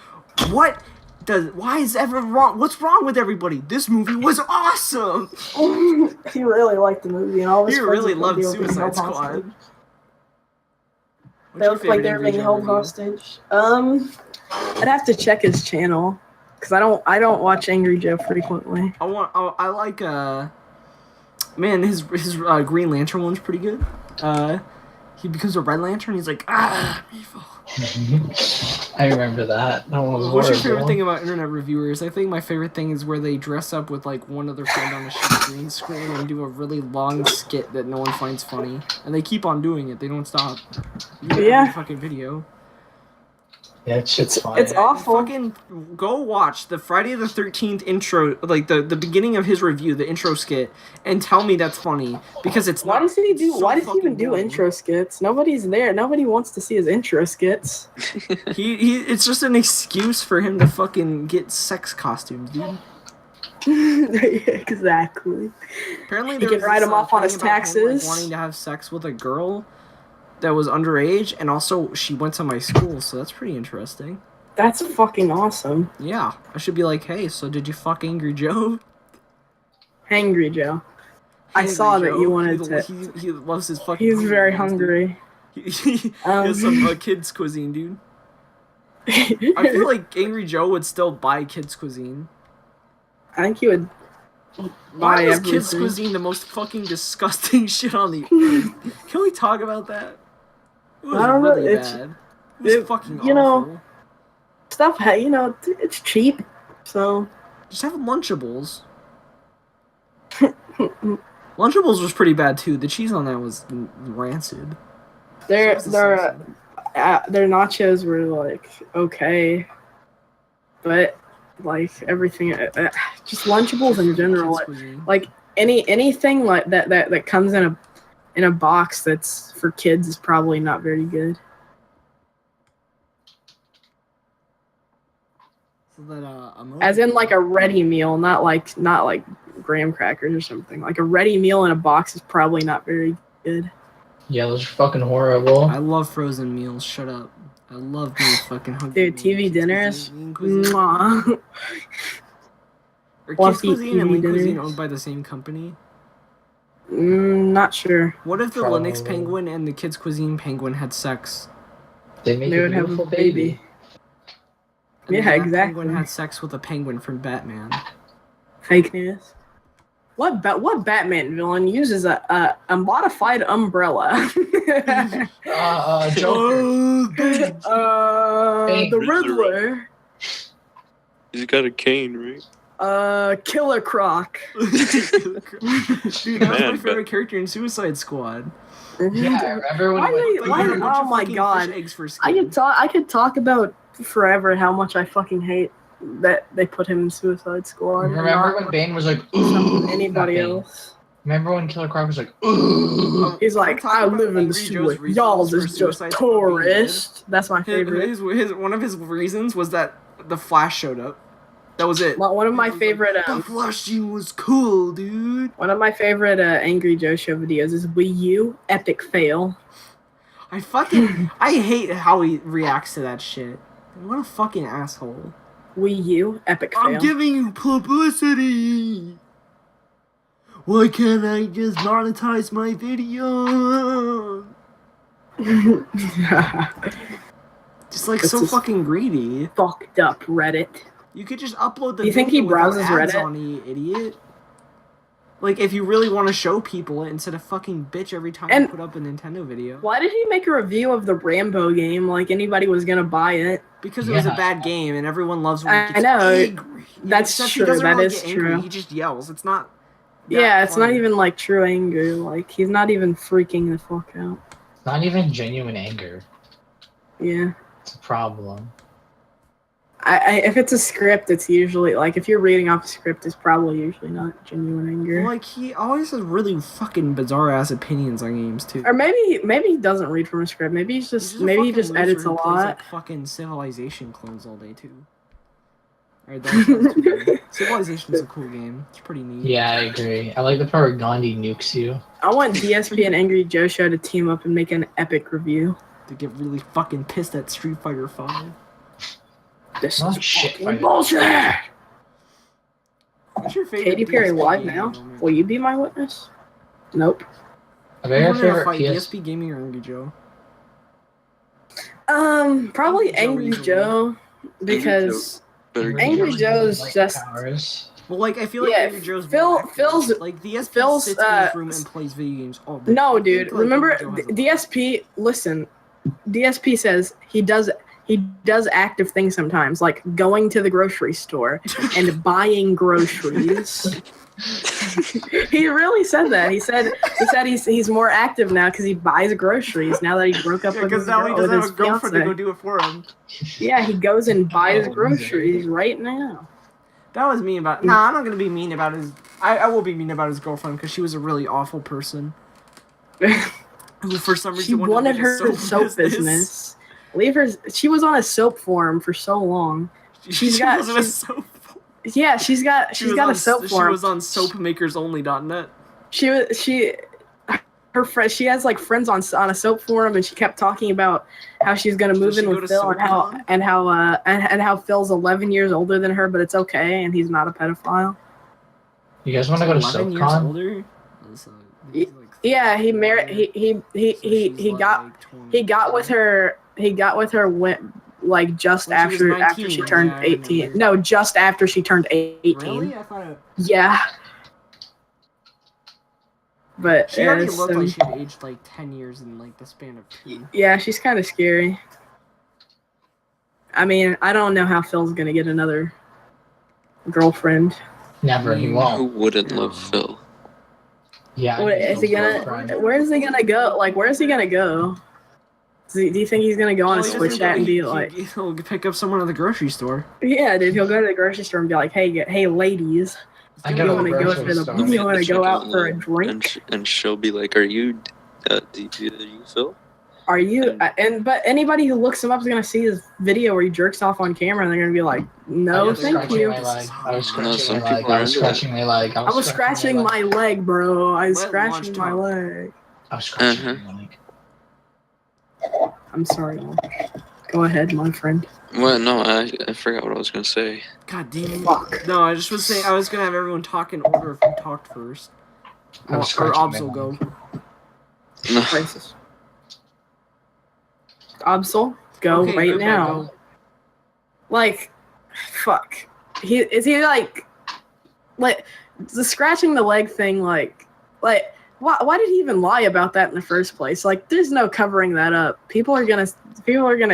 Why is everyone wrong? What's wrong with everybody? This movie was awesome! He really liked the movie, and all his He friends really looked loved like they were being Suicide held Squad. hostage. What's They your looked like favorite they were Angry being Joe held review? hostage. I'd have to check his channel because I don't watch Angry Joe frequently. I like man, his Green Lantern one's pretty good. He becomes a Red Lantern. He's like, evil. I remember that. That one was What's your horrible. favorite thing about internet reviewers? I think my favorite thing is where they dress up with like one other friend on a shitty green screen and do a really long skit that no one finds funny, and they keep on doing it. They don't stop. Yeah. Every fucking video. Yeah, it's shit's funny. It's awful. Fucking go watch the Friday the 13th intro, like the beginning of his review, the intro skit, and tell me that's funny because it's Why not. does he do? So Why does he even fucking do boring. intro skits? Nobody's there. Nobody wants to see his intro skits. He it's just an excuse for him to fucking get sex costumes, dude. Exactly. Apparently, He there can was write this, him off on thing his about him, like, taxes. wanting to have sex with a girl that was underage, and also she went to my school, so that's pretty interesting. That's fucking awesome. Yeah, I should be like, hey, so did you fuck Angry Joe? Angry Joe. I saw that you wanted to. He loves his fucking. He's very games, hungry. dude. He has some kids cuisine, dude. I feel like Angry Joe would still buy kids cuisine. I think he would Why buy is everything. kids cuisine the most fucking disgusting shit on the earth? Can we talk about that? It was I don't know, really it's- bad. It was fucking you know, awful. Stuff, it's cheap, so. Just have Lunchables. Lunchables was pretty bad too. The cheese on that was rancid. Their So was the their nachos were like okay, but like everything, just Lunchables in general, Kids cuisine. like anything like that comes in a box that's for kids is probably not very good. So that As in like a ready meal, not like graham crackers or something. Like a ready meal in a box is probably not very good. Yeah, those are fucking horrible. I love frozen meals. Shut up. I love being fucking hungry. Dude, TV Kids dinners. Cuisine, Cuisine. Mwah. Are Love Kids to eat Cuisine and TV Lean Cuisine dinners. owned by the same company? Not sure. What if the Probably. Linux Penguin and the Kids Cuisine Penguin had sex? They make They a would have beautiful a baby. And Yeah, then that exactly. Penguin had sex with a penguin from Batman. Fake news. What Batman villain uses a modified umbrella? Joker. The Riddler. He's got a cane, right? Killer Croc. Dude, that was my Man, favorite character in Suicide Squad. Yeah, everyone Why went. they- why- He had a bunch oh of my fucking God. fish eggs for skin. I could talk about forever how much I fucking hate that they put him in Suicide Squad. and Remember not when Bane was like, anybody not Bane. else? Remember when Killer Croc was like, He's like, I live in the sewer. Y'all is just tourists. That's my favorite. One of his reasons was that the Flash showed up. That was it. One of my He was favorite, like, the Flash gene was cool, dude. one of my favorite Angry Joe show videos is Wii U epic fail. I hate how he reacts to that shit. What a fucking asshole. Wii U epic fail. I'm giving you publicity. Why can't I just monetize my video? Just like It's so just- fucking greedy. Fucked up Reddit. You could just upload the You think he video without browses ads Reddit? on, you idiot. Like, if you really want to show people it instead of fucking bitch every time And- you put up a Nintendo video. Why did he make a review of the Rambo game like anybody was gonna buy it? Because it was a Yeah. bad game and everyone loves when I he gets know. angry. That's Except true, He doesn't that really is get angry. true. He just yells. It's not. that Yeah, it's not funny. even like true anger. Like he's not even freaking the fuck out. It's not even genuine anger. Yeah. It's a problem. If it's a script, it's usually like if you're reading off a script, it's probably usually not genuine anger. Like, he always has really fucking bizarre ass opinions on games, too. Or maybe he doesn't read from a script. Maybe he's just a maybe he fucking just loser edits a who plays, lot. like, fucking Civilization clones all day, too. Alright, that's too bad. Civilization's a cool game. It's pretty neat. Yeah, I agree. I like the part where Gandhi nukes you. I want DSP and Angry Joe Show to team up and make an epic review. To get really fucking pissed at Street Fighter 5. This Oh, is shit, fucking right. bullshit. What's your favorite Katy Perry DSP live game now. at the moment? Will you be my witness? Nope. I Who's bet your gonna favorite fight, PS. DSP Gaming or Angry Joe? Probably Angry Angry Joe Joe because Better Angry Joe's Like just- powers. Well, like, I feel like Yeah, Angry Joe's Phil- more active. Phil's- like, DSP Phil's, sits in his room and plays video games all day. I no, think, dude. like, Remember, Angry Joe has a lot. DSP. Listen, DSP says he does active things sometimes, like going to the grocery store and buying groceries. He really said that. He said he's more active now because he buys groceries now that he broke up Yeah, with because his, now he girl, with doesn't his have a girlfriend to go fiance. do it for him. Yeah, he goes and buys Oh, groceries right now. That was mean about. Nah, I'm not gonna be mean about his. I will be mean about his girlfriend because she was a really awful person. Who for some reason She wanted to her get a soap business. Leave her. She was on a soap forum for so long. She got- wasn't a soap. Yeah, she's got a soap She forum. was on soapmakersonly.net. Her friend, she has like friends on a soap forum, and she kept talking about how she's gonna move Does she in go with to Phil, and SoapCon? how Phil's 11 years older than her, but it's okay, and he's not a pedophile. You guys want to go to 11 years SoapCon? older. Yeah, he married. He got with her. He got with her when, like just When she was after she 19, turned yeah, I 18. remember. No, just after she turned 18. Really? I thought Yeah. But she already it's, looked like she had aged like 10 years in like the span of 2. yeah, she's kind of scary. I mean, I don't know how Phil's gonna get another girlfriend. Never, he Who won't. wouldn't love Phil? Yeah. What, he's is he no gonna? girlfriend. Where is he gonna go? Like, where is he gonna go? Do you think he's gonna go on a Switch chat and be like, he'll pick up someone at the grocery store. yeah, dude, he'll go to the grocery store and be like, hey, ladies, I you go to want the to go grocery for the, store. you want to go Check out it for a out, drink? and she'll be like, "Are you, are you Phil?" Are you? But anybody who looks him up is gonna see his video where he jerks off on camera, and they're gonna be like, I no, was thank scratching you. my leg. I was No, scratching some my leg. people I are was into that. scratching my leg. I was scratching my leg, bro. I was Let scratching lunch my talk. leg. I was scratching my leg. I'm sorry. Go ahead, my friend. Well, no, I forgot what I was gonna say. God damn it. Fuck. No, I just was saying I was gonna have everyone talk in order if we talked first. I was Or scratching Obs my will go. leg. No, Racist. Absol, go Okay, right good, now. go. Like, fuck. Is he like the scratching the leg thing? Like, why did he even lie about that in the first place? Like, there's no covering that up. People are gonna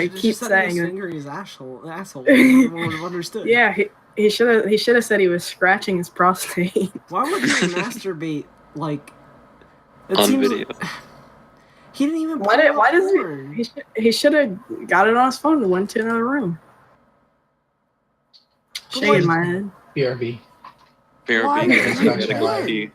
He keep just said saying his it. finger in his asshole. Everyone would have understood. Yeah, he should have said he was scratching his prostate. Why would he masturbate like? It on seems video. he didn't even. Why pull out does porn. he should have got it on his phone and went to another room. But Shaking like- my head. BRB. Why? BRB, Scratch gotta my go pee.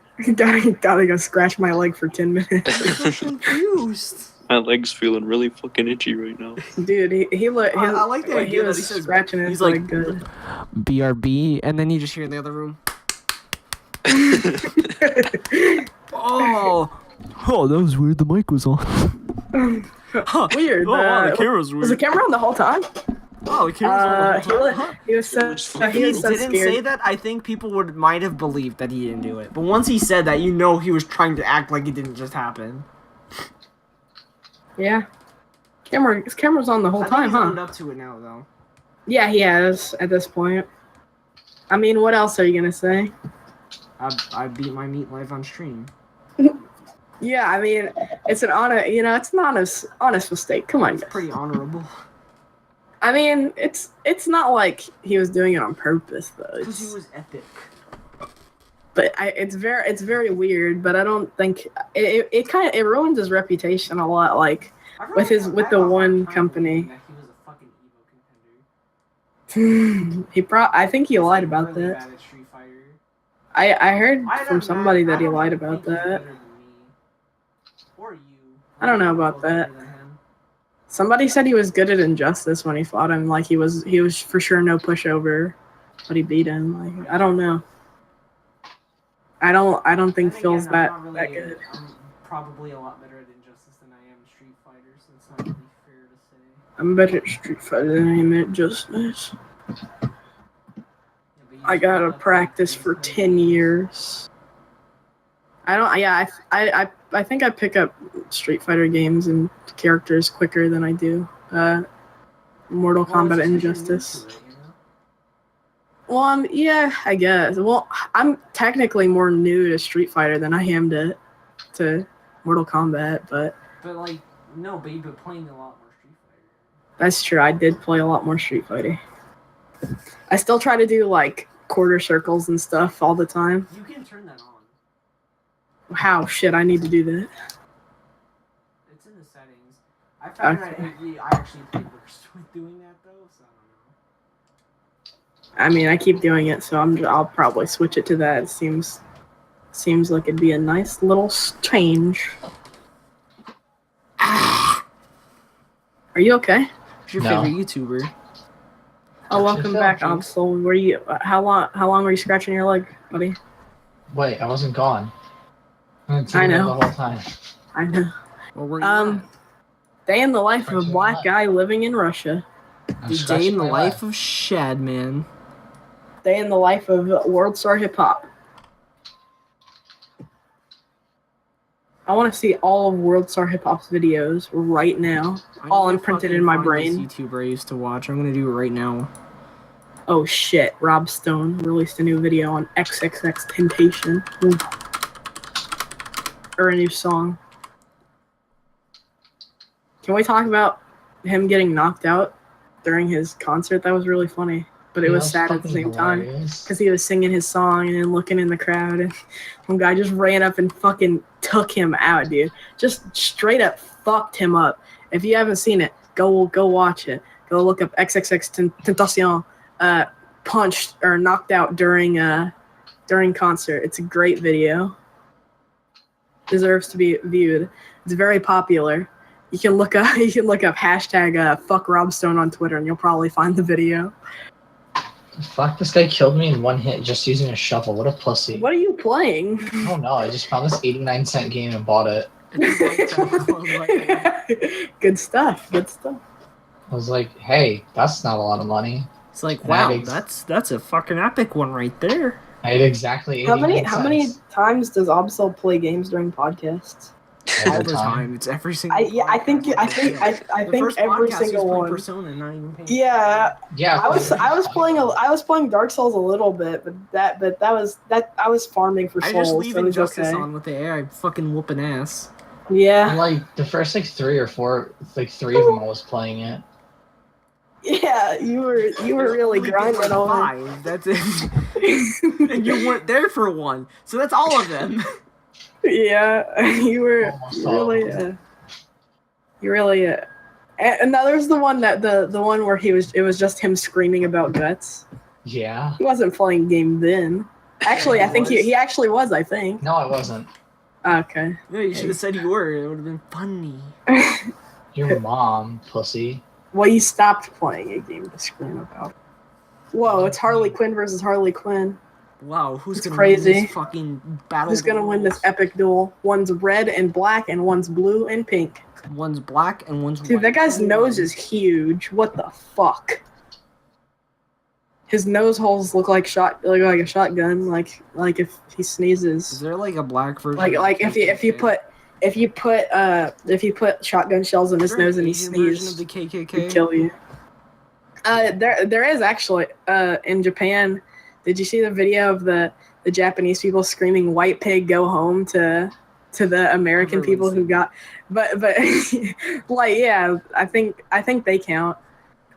gotta go scratch my leg for 10 minutes. I'm so confused. My leg's feeling really fucking itchy right now. Dude, he looked. I like the he idea that was he says- scratching his he's like- leg good. BRB, and then you just hear in the other room. Oh, that was weird. The mic was on. Huh. Weird. Oh, wow, the camera's Was the weird. camera on the whole time? Oh, the camera's on the whole time. he was so If he he was so didn't say scared. that, I think people might have believed that he didn't do it. But once he said that, you know he was trying to act like it didn't just happen. Yeah. His camera's on the whole I think time, he's owned huh? up to it now, though. Yeah, he has at this point. I mean, what else are you gonna say? I beat my meat life on stream. Yeah, I mean, it's an it's an honest mistake. Come on, It's guys. pretty honorable. I mean, it's not like he was doing it on purpose though. Because he was epic. But it's very weird. But I don't think it ruins his reputation a lot. Like with the one company. I think he lied about that. I heard from somebody that he lied about that. I don't know about that. Somebody said he was good at Injustice when he fought him. Like he was for sure no pushover, but he beat him. Like I don't know. I don't think Phil's that good. I'm probably a lot better at Injustice than I am Street Fighter, so it's not really fair to say. I'm better at Street Fighter than I am at Justice. I gotta practice for 10 years. I think I pick up Street Fighter games and characters quicker than I do Mortal Kombat and Injustice. Well, yeah, I guess. Well, I'm technically more new to Street Fighter than I am to Mortal Kombat, but like, no, but you've been playing a lot more Street Fighter. that's true. I did play a lot more Street Fighter. I still try to do like quarter circles and stuff all the time. You can turn that on. How? Shit, I need to do that. It's in the settings. I found Okay. that I actually play worse with doing that though, so I I mean, I keep doing it, so I'll probably switch it to that. It seems like it'd be a nice little change. Are you okay? Who's your No. favorite YouTuber? Oh, welcome back, Absol. Were you? How long were you scratching your leg, buddy? Wait, I wasn't gone. I know. the whole time. I know. Well, were you Day in the life of a Scratching black my leg. guy living in Russia. I'm the day scratching in the my life leg. of Shadman. Day in the life of World Star Hip Hop. I want to see all of World Star Hip Hop's videos right now. All imprinted in my brain. This YouTuber I used to watch. I'm gonna do it right now. Oh shit! Rob Stone released a new video on XXX Temptation. Ooh. Or a new song. Can we talk about him getting knocked out during his concert? That was really funny, but it Yeah, was that's sad at the fucking same time hilarious. because he was singing his song and then looking in the crowd, and one guy just ran up and fucking took him out, dude. Just straight up fucked him up. If you haven't seen it, go watch it. Go look up XXX Tentation. Punched or knocked out during concert. It's a great video. Deserves to be viewed. It's very popular. You can look up hashtag fuck Rob Stone on Twitter and you'll probably find the video. Fuck, this guy killed me in one hit just using a shovel. What a pussy. What are you playing? I don't know. I just found this 89-cent game and bought it. Good stuff. Good stuff. I was like, hey, that's not a lot of money. It's like, And wow, I had that's a fucking epic one right there. I had exactly 89 How many cents. times does Absol play games during podcasts? All Every the time. It's every single. I think podcast. I The think first every podcast single was playing one. Persona, not even paying. Yeah, Yeah, I was playing Dark Souls a little bit, but I was farming for I souls. just leave so it was Injustice okay. on with the AI fucking whooping ass. Yeah, like the first like 3 or 4, like 3 of them I was playing it. yeah, you were really Only grinding like on. 5. That's it. And you weren't there for one, so that's all of them. Yeah, you were Almost all of them. really. And now there's the one the one where it was just him screaming about guts. Yeah. He wasn't playing game then. Actually, I think was. he actually was. I think. No, I wasn't. Okay. No, you should have said you were. It would have been funny. Your mom, pussy. Well, you stopped playing a game to scream about. Whoa, it's Harley Quinn versus Harley Quinn. Wow, who's It's gonna crazy. win this fucking battle? Who's gonna win this epic duel? One's red and black, and one's blue and pink. One's black and one's Dude, white. that guy's nose is huge. What the fuck? His nose holes look like a shotgun. Like if he Is sneezes. there like a black version? Like of if you put shotgun shells in his Is there nose an and he Asian version of sneezes, the KKK? he'd kill you. There is actually in Japan. Did you see the video of the Japanese people screaming "White pig, go home" to the American Never people really who seen got, but like yeah, I think they count.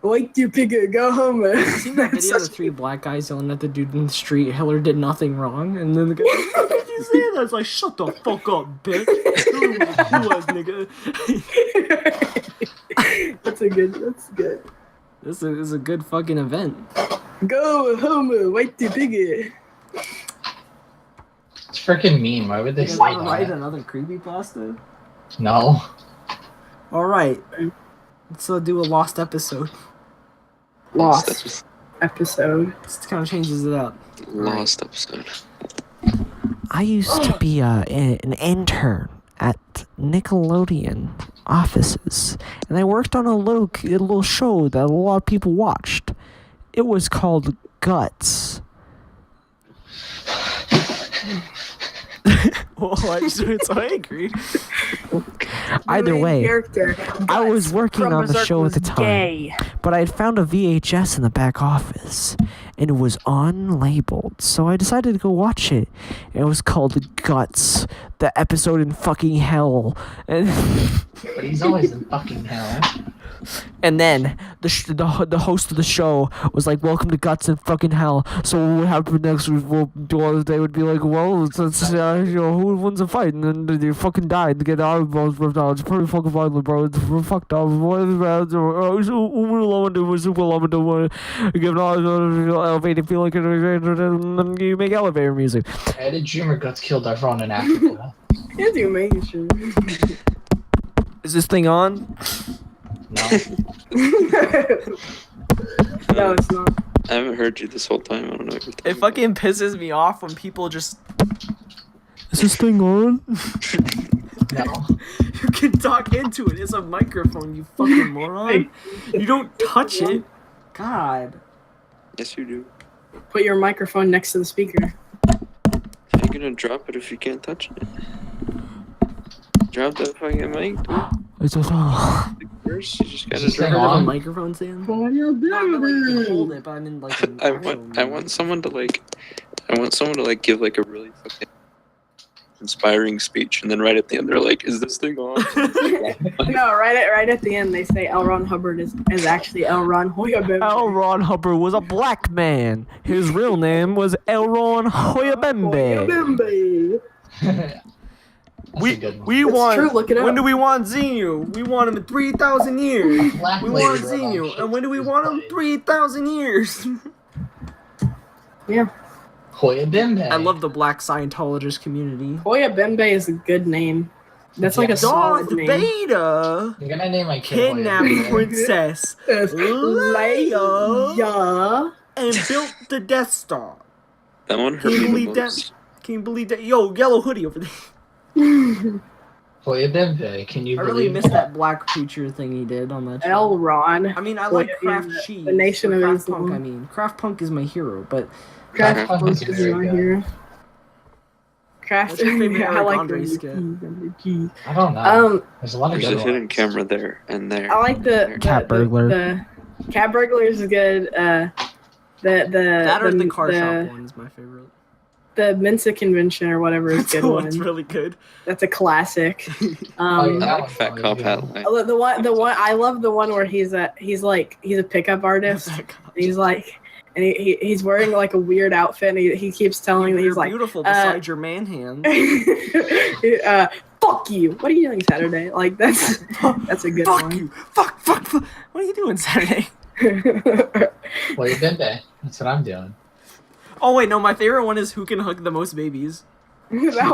White pig, go home. You seen that That's video of the such- 3 black guys yelling at the dude in the street? Hitler did nothing wrong, and then the guy, "What did you say that?" It's like, "Shut the fuck up, bitch." Who was nigga? That's good. This is a good fucking event. Go home, white pig. It's freaking mean. Why would they You say wanna write that? another creepypasta? No. All right, let's do a lost episode. Lost episode. This kind of changes it up. Lost episode. I used to be an intern at Nickelodeon offices, and I worked on a little show that a lot of people watched. It was called Guts. Why is it so angry? Either main way, character, I was Guts working from on the Berserk show at was the time. gay. But I had found a VHS in the back office, and it was unlabeled, so I decided to go watch it. It was called Guts, the episode in fucking hell. And But he's always in fucking hell. and then the host of the show was like, "Welcome to Guts in fucking hell." So what would happen next was they would be like, "Well, who wins a fight?" And then they fucking died to get our bones ripped out. It's pretty fucking violent, bro. It's fucked up. Give elevated feel like you make elevator music. I did dreamer Guts killed everyone in Africa. Yes, you make sure. Is this thing on? No. No, it's not. I haven't heard you this whole time. I don't know what you're talking It fucking pisses me off when people just. Is this thing on? No. You can talk into it. It's a microphone, you fucking moron. You don't touch it. God. about. Yes, you do. Put your microphone next to the speaker. How you gonna drop it if you can't touch it? Drop that fucking mic, dude. It's just on. First, you just gotta Is this drop thing Heard of a on? microphone stand? On your No, I mean, like, you can hold it, but I mean, like, an I actual want someone to give like a really fucking inspiring speech, and then right at the end they're like, "Is this thing on?" No, right at the end they say L. Ron Hubbard is actually L. Ron Hubbard. L. Ron Hubbard was a black man. His real name was L. Ron Hoyabembe. We It's want. true, look it up. When do we want Xenu? We want him in 3,000 years. Black We lady want wrote on Xenu, and when do we Shakespeare's want him? play. 3,000 years. Yeah. Hoya Bimbe. I love the black Scientologist community. Hoya Bembe is a good name. That's like a solid Darth name. Vader You're gonna name my kid Hoya kidnapped Bimbe. Princess Leia Leia. and built the Death Star. That one hurt Can you me the believe that? most. Can you believe that? Yo, yellow hoodie over there. Hoya Bimbe. Can you I really believe missed that black preacher thing he did on that show. L. Ron. I mean, I like Well, Kraft the Cheese. Nation or of Kraft Islam. Punk, I mean. Kraft Punk is my hero, but Craft Kraft Punk is is very my good. hero. Craft. What's your favorite I Eric like Andre the skit? I don't know. There's a lot of There's good a hidden ones. camera there and there. I like the Cat burglar. The cat burglar is good. that or the car shop one is my favorite. The Mensa convention or whatever is a good That one. one's really good. That's a classic. Oh, yeah, Um, that I like one's Fat really Cop good. Hat line. the one I love the one where he's a pickup artist. And he's like, and he's wearing like a weird outfit, and he keeps telling me You're he's like, beautiful beside your man hand. fuck you. What are you doing Saturday? Like that's a good Fuck one. you. Fuck. What are you doing Saturday? Hoya Bimbe. That's what I'm doing. Oh wait, no, my favorite one is who can hug the most babies. that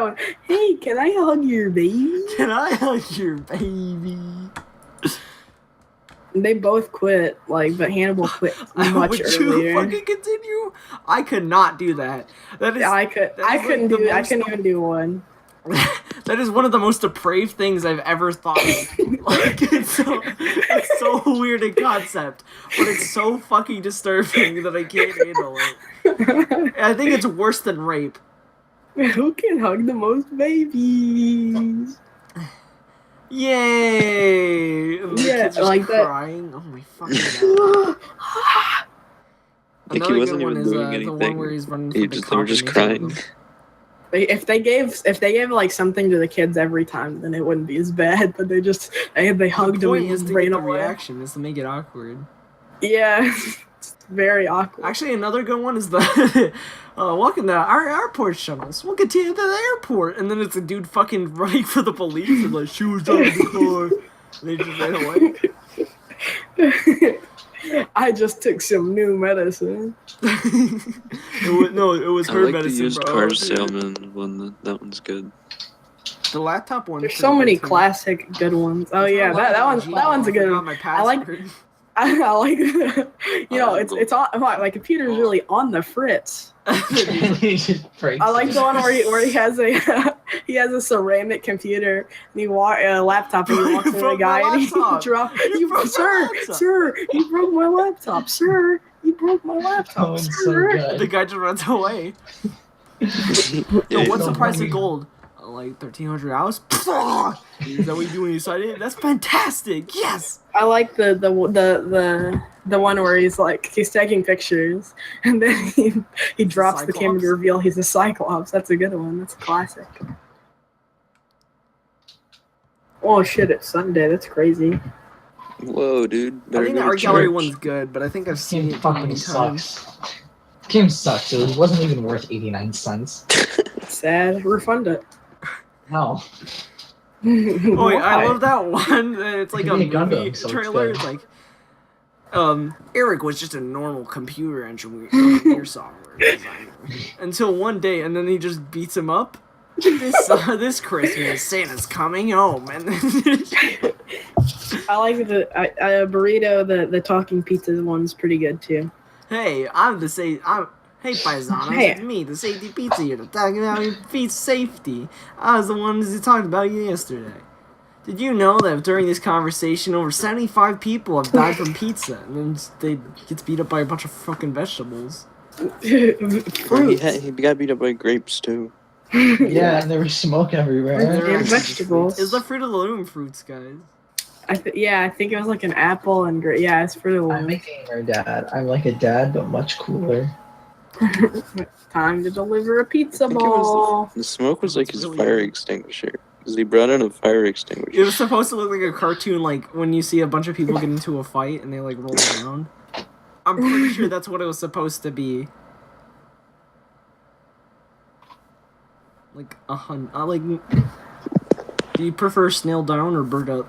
one. Hey, can I hug your baby? Can I hug your baby? They both quit, but Hannibal quit much Would earlier. you fucking continue? I could not do that. That is. I that is, like, couldn't the do. I most- couldn't even do one. That is one of the most depraved things I've ever thought of. Like, it's so weird in concept, but it's so fucking disturbing that I can't handle it. I think it's worse than rape. Who can hug the most babies? Yay! And the Yeah, kids just like that. crying. Oh my fucking god. Like, he Another wasn't good one even is doing the anything. one where he's running They from the just, they were cop just and they killed crying. him. If they gave like something to the kids every time, then it wouldn't be as bad. But they hugged The him point is and to ran get the away. reaction, is to make it awkward. Yeah, it's very awkward. Actually, another good one is the welcome to our airport shuttles. We'll continue to the airport, and then it's a dude fucking running for the police and like, she was driving the car. And they just ran away. I just took some new medicine. it was I her like the medicine, used bro. car salesman one. That one's good. The laptop one. There's so many classic good ones. Oh yeah, that one's a good one. My I like- password. I like, it's on, my computer's really on the fritz. He just breaks I like it. the one where he has a ceramic computer and laptop and he walks You into the broke guy my and he laptop. drops. You broke my laptop. Sir, you broke my laptop, sir. You broke my That laptop, one's so sir. good. The guy just runs away. Yo, what's the price of gold? Like $1,300. Is that what you do when you sign it? That's fantastic. Yes. I like the one where he's taking pictures and then he drops the camera to Cyclops? reveal he's a Cyclops. That's a good one. That's a classic. Oh shit! It's Sunday. That's crazy. Whoa, dude. I Better think the go to art gallery church. one's good, but I think I've This seen game it too many fucking times. sucks. This game sucks. It wasn't even worth 89 cents. Sad. Refund it. No. Oh wait, I love that one. It's like a Give me a movie Gundam, so it's trailer. good. It's like, Eric was just a normal computer engineer software designer until one day, and then he just beats him up. This Christmas, Santa's coming home, and then I like the burrito. The talking pizza one's pretty good too. hey, hey paisanos, Hey. it's me, the safety pizza here, to talk about your feet safety. I was the one who talked about you yesterday. Did you know that during this conversation, over 75 people have died from pizza, and then they gets beat up by a bunch of fucking vegetables? Fruits. He got beat up by grapes too. Yeah, and there was smoke everywhere. They're actually vegetables. It's the Fruit of the Loom fruits, guys. I think it was like an apple and yeah, it's for the I'm a gamer dad. I'm like a dad, but much cooler. time to deliver a pizza I think it was ball. the smoke was like his Really fire good. extinguisher. Because he brought in a fire extinguisher. It was supposed to look like a cartoon, like when you see a bunch of people get into a fight and they like roll around. I'm pretty sure that's what it was supposed to be. Like do you prefer Snail Down or Bird Up?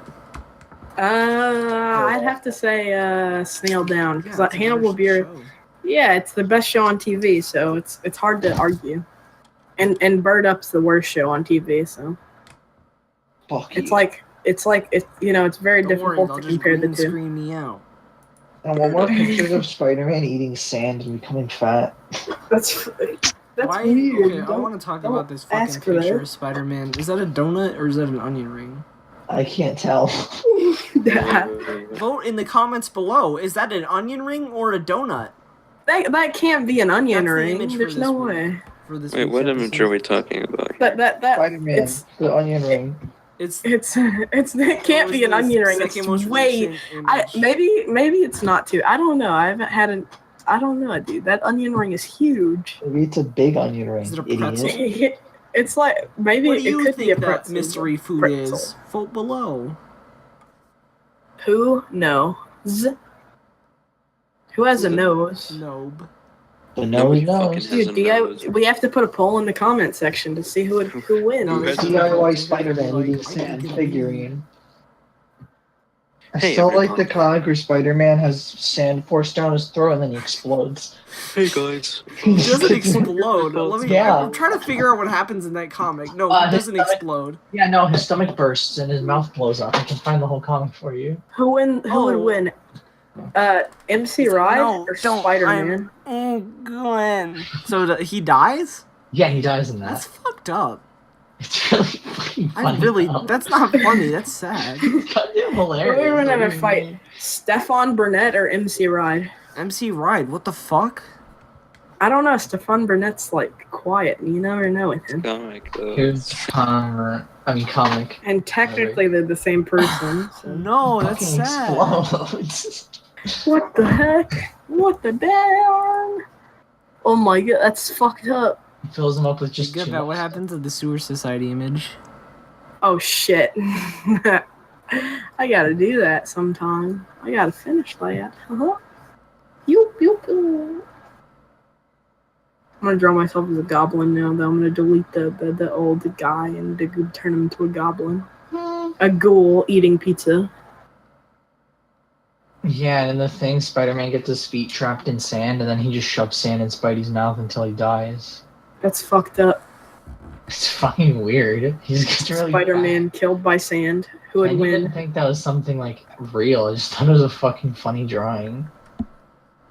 I'd have to say Snail Down because it's a Hannibal better Beer. show. Yeah, it's the best show on TV, so it's hard to argue. And Bird Up's the worst show on TV, so Fuck it's you. like it's very Don't worry, difficult they'll to just compare the green two. screen me out. I want more pictures of Spider-Man eating sand and becoming fat. That's Why? weird. Okay, I want to talk don't about this fucking ask for picture that. of Spider-Man. Is that a donut or is that an onion ring? I can't tell. Vote in the comments below. Is that an onion ring or a donut? that can't be an onion That's the ring. image for There's this no one. way. For this Wait, week's what episode. image are we talking about? That Spider-Man, it's the onion ring. It's it can't be an onion ring. It's second most way. recent I image. maybe it's not too. I don't know. I haven't had an. I don't know, dude. That onion ring is huge. Maybe it's a big onion ring, Is it a pretzel? idiot. It's like maybe What do you it could be a think that pretzel. mystery food Pretzel. is? Vote below. Who knows? Who has a nose? Nope. The Nobody nose fucking knows. has Dude, a nose. we have to put a poll in the comment section to see who wins. No, there's there's DIY DIY people Spider-Man like, eating I sand think it'll figurine. I Hey, still like everyone. the comic where Spider-Man has sand forced down his throat and then he explodes. Hey guys. It doesn't explode. Let me. Yeah. I'm trying to figure out what happens in that comic. No, it his doesn't stomach- explode. Yeah, no, his stomach bursts and his mouth blows up. I can find the whole comic for you. Who would Oh. win? MC He's like, Ride "No, or don't, Spider-Man? Oh, Glenn. So he dies? Yeah, he dies in That's that. fucked up. It's really fucking funny. though. That's not funny. That's sad. It's goddamn hilarious. We're Don't in a even fight. mean- Stefan Burnett or MC Ride? MC Ride, what the fuck? I don't know. Stefan Burnett's like quiet. You never know with him. Comic though. Here's comic. And technically, they're the same person. So. No, that's Fucking sad. explodes. What the heck? What the damn? Oh my god, that's fucked up. Fills them up with just Good too about what much happened to the Sewer Society image. Oh shit. I gotta do that sometime. I gotta finish that. Yoop, yoop, yoop. I'm gonna draw myself as a goblin now, though. I'm gonna delete the old guy and turn him into a goblin. A ghoul eating pizza. Yeah, and in the thing, Spider-Man gets his feet trapped in sand, and then he just shoves sand in Spidey's mouth until he dies. That's fucked up. It's fucking weird. He's just really Spider-Man killed by sand. Who bad. would I win? didn't think that was something like real. I just thought it was a fucking funny drawing.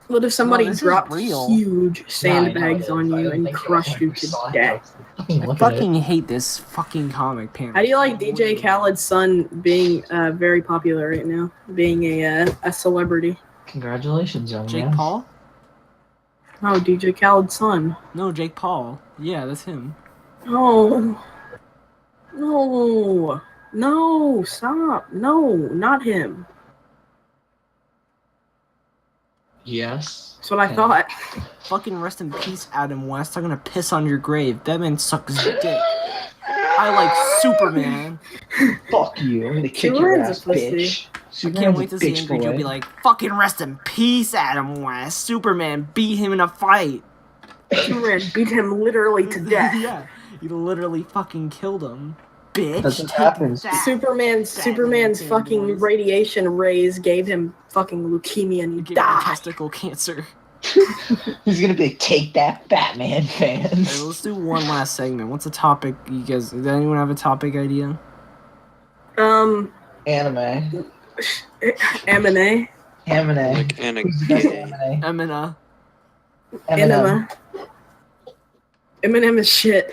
What if somebody No, this is dropped real. huge Yeah, I know sandbags it on is. I you didn't and think it was crushed like you we to saw it. death? Fucking I look at it. fucking hate this fucking comic panel. How do you like DJ Khaled's son being very popular right now? Being a celebrity. Congratulations, young Jake man. Paul? Oh, DJ Khaled's son. No, Jake Paul. Yeah, that's him. No. No. No. Stop. No, not him. Yes. That's what I Okay. thought. Fucking rest in peace, Adam West. I'm gonna piss on your grave. That man sucks dick. I like Superman. Fuck you. I'm gonna kick your Superman's a ass, pussy. bitch. I Superman's can't a wait to see bitch Angry Joe boy. be like, fucking rest in peace, Adam West. Superman beat him in a fight. Superman beat him literally to death. Yeah, he literally fucking killed him. Bitch. That's what Take happens. that. Superman's Batman fucking fanboys. radiation rays gave him fucking leukemia and he Give him died. testicle cancer. He's gonna be like, take that, Batman Alright, fans. let's do one last segment. What's a topic you guys? Does anyone have a topic idea? Anime. M&A. Anime. Like Who's the best anime. anime? Emina. Eminem. Eminem is shit.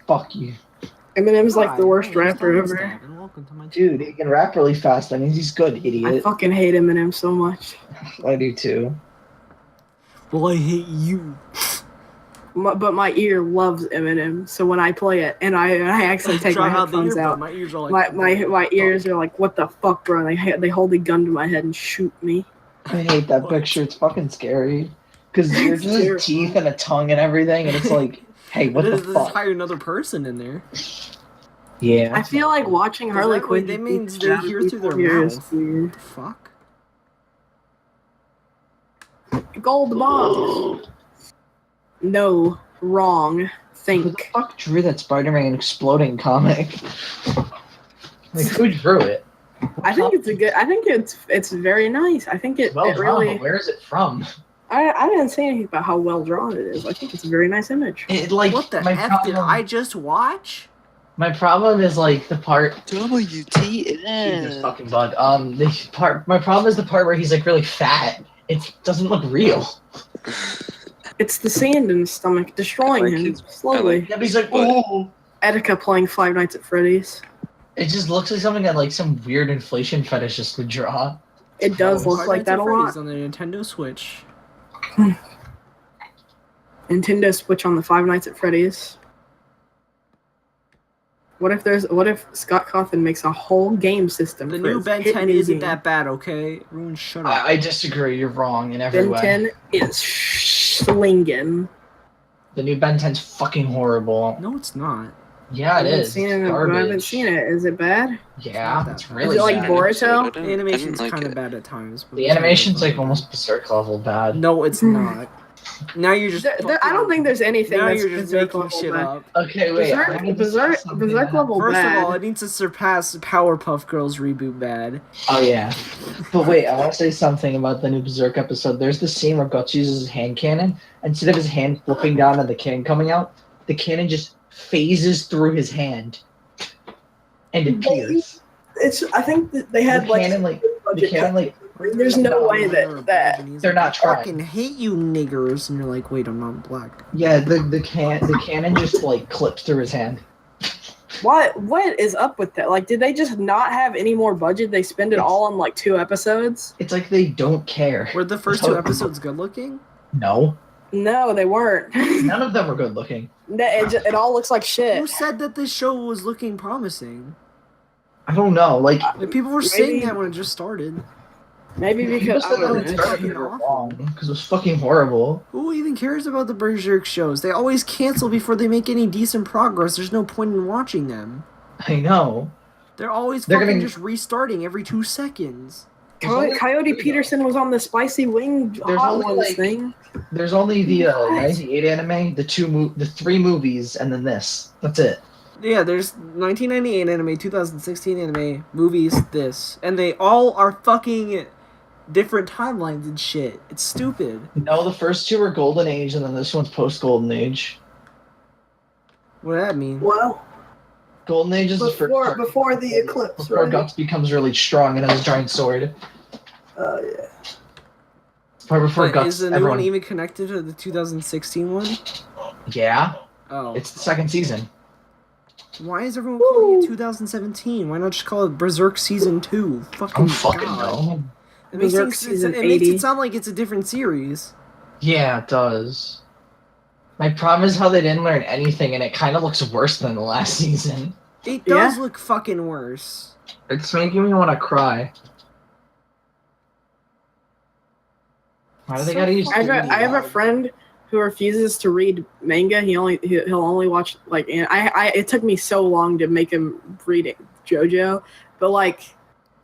Fuck you. Eminem's like the Hi, worst my name is rapper Thomas ever. Stab, and welcome to my Dude, he can rap really fast. That means he's good, I idiot. fucking hate Eminem so much. I do too. Well, I hate you. But my ear loves Eminem, so when I play it and I actually take my Try out the headphones earbud. out, My ears are like. my ears are like, what the fuck, bro? They hold a gun to my head and shoot me. I hate that picture. It's fucking scary. Because you're It's just his terrible. teeth and a tongue and everything, and it's like, hey, what the There's fuck? entire another person in there. Yeah. I feel like watching Harley that way Quinn. they do means they jabs hear through their before here is mouth. weird. What the fuck? Gold box. No, wrong. Who the Think. fuck drew that Spider-Man exploding comic? Like, who drew it? I think it's a good. I think it's very nice. I think it, Well it drawn, really. but where is it from? I didn't say anything about how well drawn it is. I think it's a very nice image. It like What the my F did problem- I just watch? My problem is like the part. This WTF. fucking bug. The part. My problem is the part where he's like really fat. It doesn't look real. It's the sand in his stomach destroying I like him his- slowly. Yeah, but he's like, But- oh. Etika playing Five Nights at Freddy's. It just looks like something that like some weird inflation fetishist would draw. It does look Five like Nights that at a Freddy's lot. on the Nintendo Switch. Nintendo Switch on the Five Nights at Freddy's. What if Scott Cawthon makes a whole game system? The for new his Ben hit 10 new isn't game? that bad, okay? Everyone shut up. I disagree. You're wrong in every Ben way. 10 is slinging. The new Ben 10's fucking horrible. No, it's not. Yeah, it is. Seen It's it, I garbage. haven't seen it. Is it bad? Yeah, It's it's not that really Is it like bad. Boruto? The animation's like kind of it. bad at times. But The it's not animation's really like bad. almost berserk level bad. No, it's not. Now you're just. I don't think there's anything Now that's you're just Berserk making level shit bad. up. Okay, wait. Berserk- I'm gonna Berserk- discuss something Berserk that- level- First bad. of all, it needs to surpass Powerpuff Girls reboot bad. Oh yeah. But wait, I want to say something about the new Berserk episode. There's this scene where Guts uses his hand cannon. Instead of his hand flipping down and the cannon coming out, the cannon just phases through his hand and appears. I think that they had The cannon like There's no way that they're not I trying. fucking hate you niggers, and you're like, wait, I'm not black. Yeah, the cannon just like clips through his hand. What is up with that? Like, did they just not have any more budget? They spend it all on like 2 episodes? It's like they don't care. Were the first 2 episodes good looking? No. No, they weren't. None of them were good looking. It all looks like shit. Who said that this show was looking promising? I don't know. Like People were saying that when it just started. Maybe because people said that it started wrong because it was fucking horrible. Who even cares about the Berserk shows? They always cancel before they make any decent progress. There's no point in watching them. I know. They're always just restarting every 2 seconds. Coyote Peterson was on the Spicy Wing Hot Ones thing. There's only the 98 anime, the 3 movies, and then this. That's it. Yeah, there's 1998 anime, 2016 anime, movies, this. And they all are fucking different timelines and shit. It's stupid. No, the first 2 are Golden Age, and then this one's post-Golden Age. What does that mean? Well, Golden Age is before the eclipse, before right? Guts becomes really strong and has a giant sword. Oh, yeah. Right before But Guts, is the new one even connected to the 2016 one? Yeah. Oh. It's the 2nd season. Why is everyone calling it 2017? Why not just call it Berserk Season 2? Fucking know. It makes, Berserk it Season makes 80. it sound like it's a different series. Yeah, it does. My problem is how they didn't learn anything, and it kind of looks worse than the last season. It does look fucking worse. It's making me want to cry. Why do they gotta use? I have a friend who refuses to read manga. He'll only watch like. And it took me so long to make him read JoJo, but like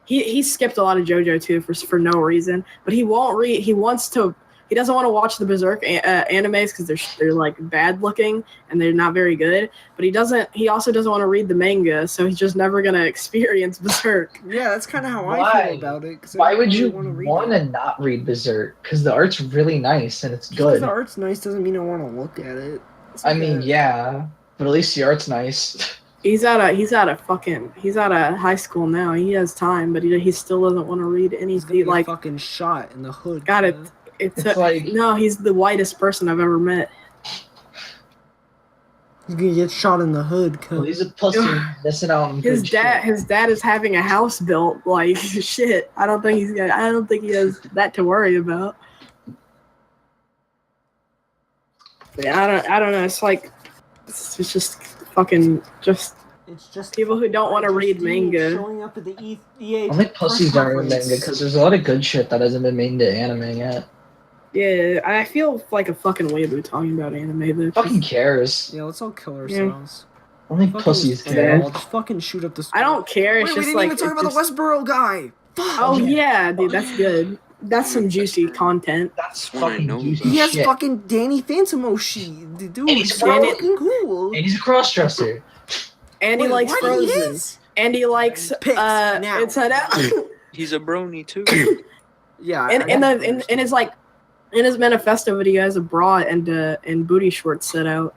he skipped a lot of JoJo too for no reason. But he won't read. He doesn't want to watch the Berserk animes because they're like bad looking and they're not very good. But he also doesn't want to read the manga, so he's just never gonna experience Berserk. Yeah, that's kind of how I feel about it. Why would you want to not read Berserk? Because the art's really nice and it's good. Because the art's nice doesn't mean I want to look at it. I mean, yeah, but at least the art's nice. He's out of high school now. He has time, but he still doesn't want to read anything. Like fucking shot in the hood. Got it. It's like no, he's the whitest person I've ever met. He's gonna get shot in the hood. Well, he's a pussy missing out on his dad is having a house built. Like shit. I don't think he has that to worry about. Yeah, I don't know. It's like it's just fucking just. It's just people who don't want to read manga. Showing up at the EA. I think pussies don't read manga because there's a lot of good shit that hasn't been made into anime yet. Yeah, I feel like a fucking weeaboo talking about anime. Though. Fucking cares. Yeah, let's all kill ourselves. Yeah. Only pussies care. I'll just fucking shoot up the I don't care. It's Wait, just we like didn't even talk about the Westboro guy. Fuck. Oh yeah, dude, that's good. That's some juicy content. That's fucking juicy. He has shit. fucking Danny Phantom Oshi. Dude, and he's fucking cool. And he's a cross-dresser. And he likes Frozen. And he likes now. Inside Out. He's a brony too. Yeah. And it's like in his manifesto video, he has a bra and booty shorts set out.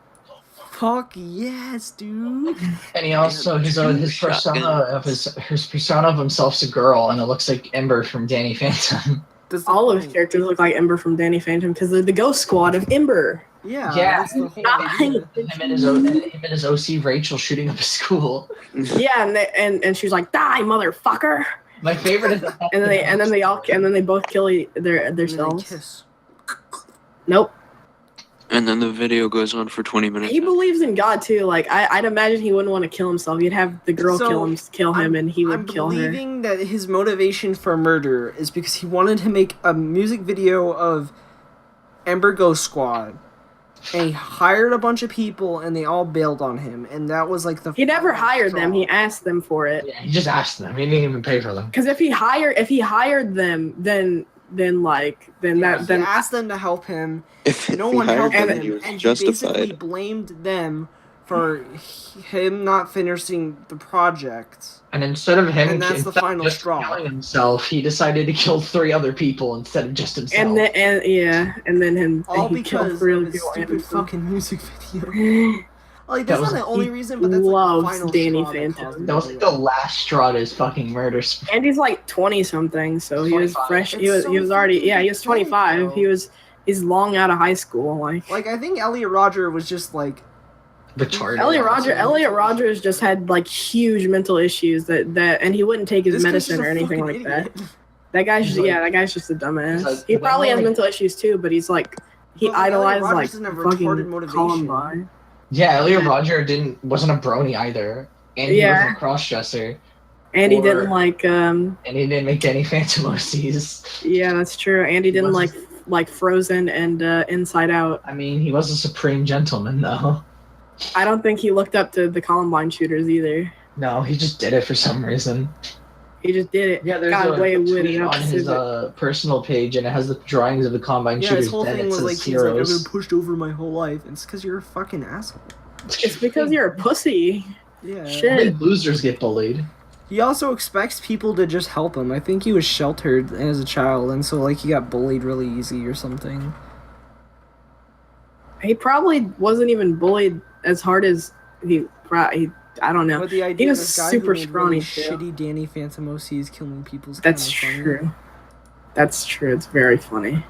Fuck yes, dude. And he also his persona of himself's a girl, and it looks like Ember from Danny Phantom. All of his characters look like Ember from Danny Phantom because they're the ghost squad of Ember. Yeah. That's the whole him and his OC Rachel shooting up a school. Yeah, and she's like, "Die, motherfucker!" My favorite is and then they both kill themselves. Nope. And then the video goes on for 20 minutes. He believes in God too. Like I'd imagine he wouldn't want to kill himself. He'd have the girl kill him, and he would kill her. I'm believing that his motivation for murder is because he wanted to make a music video of Ember Ghost Squad, and he hired a bunch of people, and they all bailed on him, and that was like the. He never hired them. He asked them for it. Yeah, he just asked them. He didn't even pay for them. Because if he hired them, then asked them to help him. No one helped him, and he basically blamed them for him not finishing the project. And instead of him, and that's the final straw. Killing himself, he decided to kill 3 other people instead of just himself. And then him. All he because killed of his stupid fucking music video. Like that's not the only reason, but that's loves like the final Danny straw Phantom. That was like the last straw to his fucking murder. And he's like 20 something, so he was fresh. He was 25. He's long out of high school. Like I think Elliot Rodger was just like retarded. Elliot Rogers just had like huge mental issues that and he wouldn't take his This guy's medicine just or a anything fucking like idiot. that. That guy's He's just, like- that guy's just a dumbass. he's like- He probably has like- mental issues too, but he's like he But, Elliot idolized Rogers like doesn't have retarded fucking motivation. Columbine. Yeah, Elliot Roger wasn't a brony either, and he wasn't a cross-dresser, And he Or- didn't like and he didn't make Danny Phantom OCs. yeah, that's true. And he didn't wasn't- like Frozen and Inside Out. I mean, he was a supreme gentleman, though. I don't think he looked up to the Columbine shooters either. No, he just did it for some reason. He just did it. Yeah, there's Got a away with tweet it. on his personal page, and it has the drawings of the Columbine Yeah, shooters. his whole and thing it was says like, he's like, I've heroes. been pushed over my whole life. It's because you're a fucking asshole. It's because you're a pussy. Yeah. Shit. Only losers get bullied. He also expects people to just help him. I think he was sheltered as a child, and so like he got bullied really easy or something. He probably wasn't even bullied as hard as he I don't know. But the idea was of this guy super who made scrawny, really too. shitty Danny Phantom OCs killing people is That's kinda funny. true. That's true. It's very funny.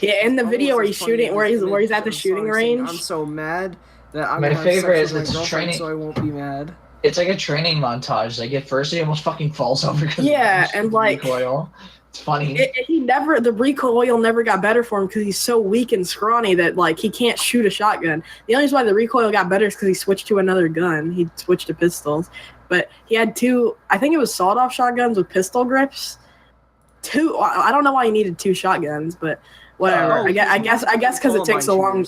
Yeah, in the video Almost where as he's funny shooting, as where the he's at the Mitch shooting song saying, range. I'm so mad that I'm My gonna have favorite sex is with my it's girlfriend, training- so I won't be mad. It's like a training montage. Like at first, he almost fucking falls over. 'Cause Yeah, of the and, like- recoil. It's funny. The recoil never got better for him because he's so weak and scrawny that like he can't shoot a shotgun. The only reason why the recoil got better is because he switched to another gun. He switched to pistols, but he had two. I think it was sawed-off shotguns with pistol grips. Two. I don't know why he needed two shotguns, but whatever. Oh, I guess because it takes a long.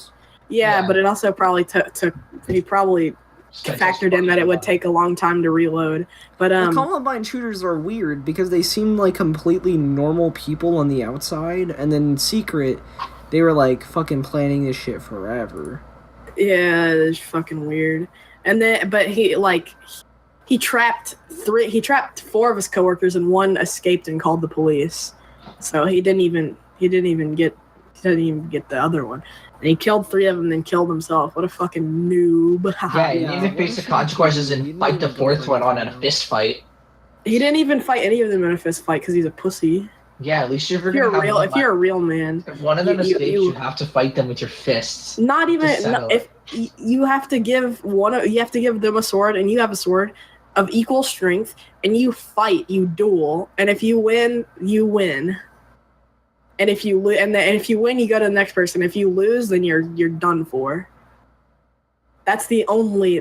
Yeah, Yeah. but it also probably took. He probably factored in that it would take a long time to reload. But The Columbine shooters are weird because they seem like completely normal people on the outside, and then in secret, they were like fucking planning this shit forever. yeah, it's fucking weird. And then, but he trapped four of his coworkers, and one escaped and called the police. So he didn't even get the other one. And he killed three of them, then killed himself. What a fucking noob! Yeah, he Yeah, didn't even face what the if consequences you and didn't fight the even fourth get one on in a anything? fist fight. He didn't even fight any of them in a fist fight because he's a pussy. Yeah, at least if If you're a real man, if one of them you- escapes, you- you have to fight them with your fists. not even To settle if you have to give you have to give them a sword, and you have a sword of equal strength, and you fight, you duel, and if you win, you win. And if you if you win, you go to the next person. If you lose, then you're done for. That's the only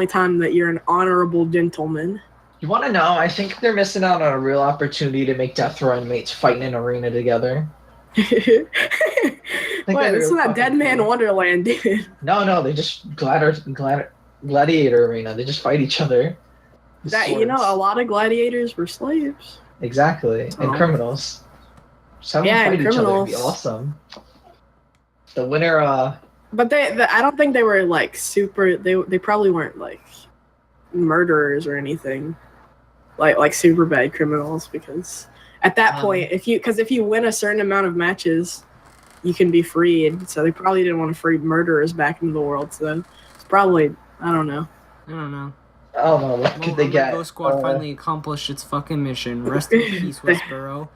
time that you're an honorable gentleman. You want to know? I think they're missing out on a real opportunity to make death row inmates fight in an arena together. Wait, that'd this is be not fucking Dead Man cool. Wonderland, dude. No, they just gladiator arena. They just fight each other. with That swords. a lot of gladiators were slaves. Exactly, and Oh. criminals. Just have them Yeah, fight and each other would be criminals. awesome. The winner, But I don't think they were like super. They probably weren't like murderers or anything, like super bad criminals. Because at that point, if you win a certain amount of matches, you can be freed. So they probably didn't want to free murderers back into the world. So it's probably I don't know. I don't know. I don't know, what could they get? Ghost Squad finally accomplished its fucking mission. Rest in peace, Westboro.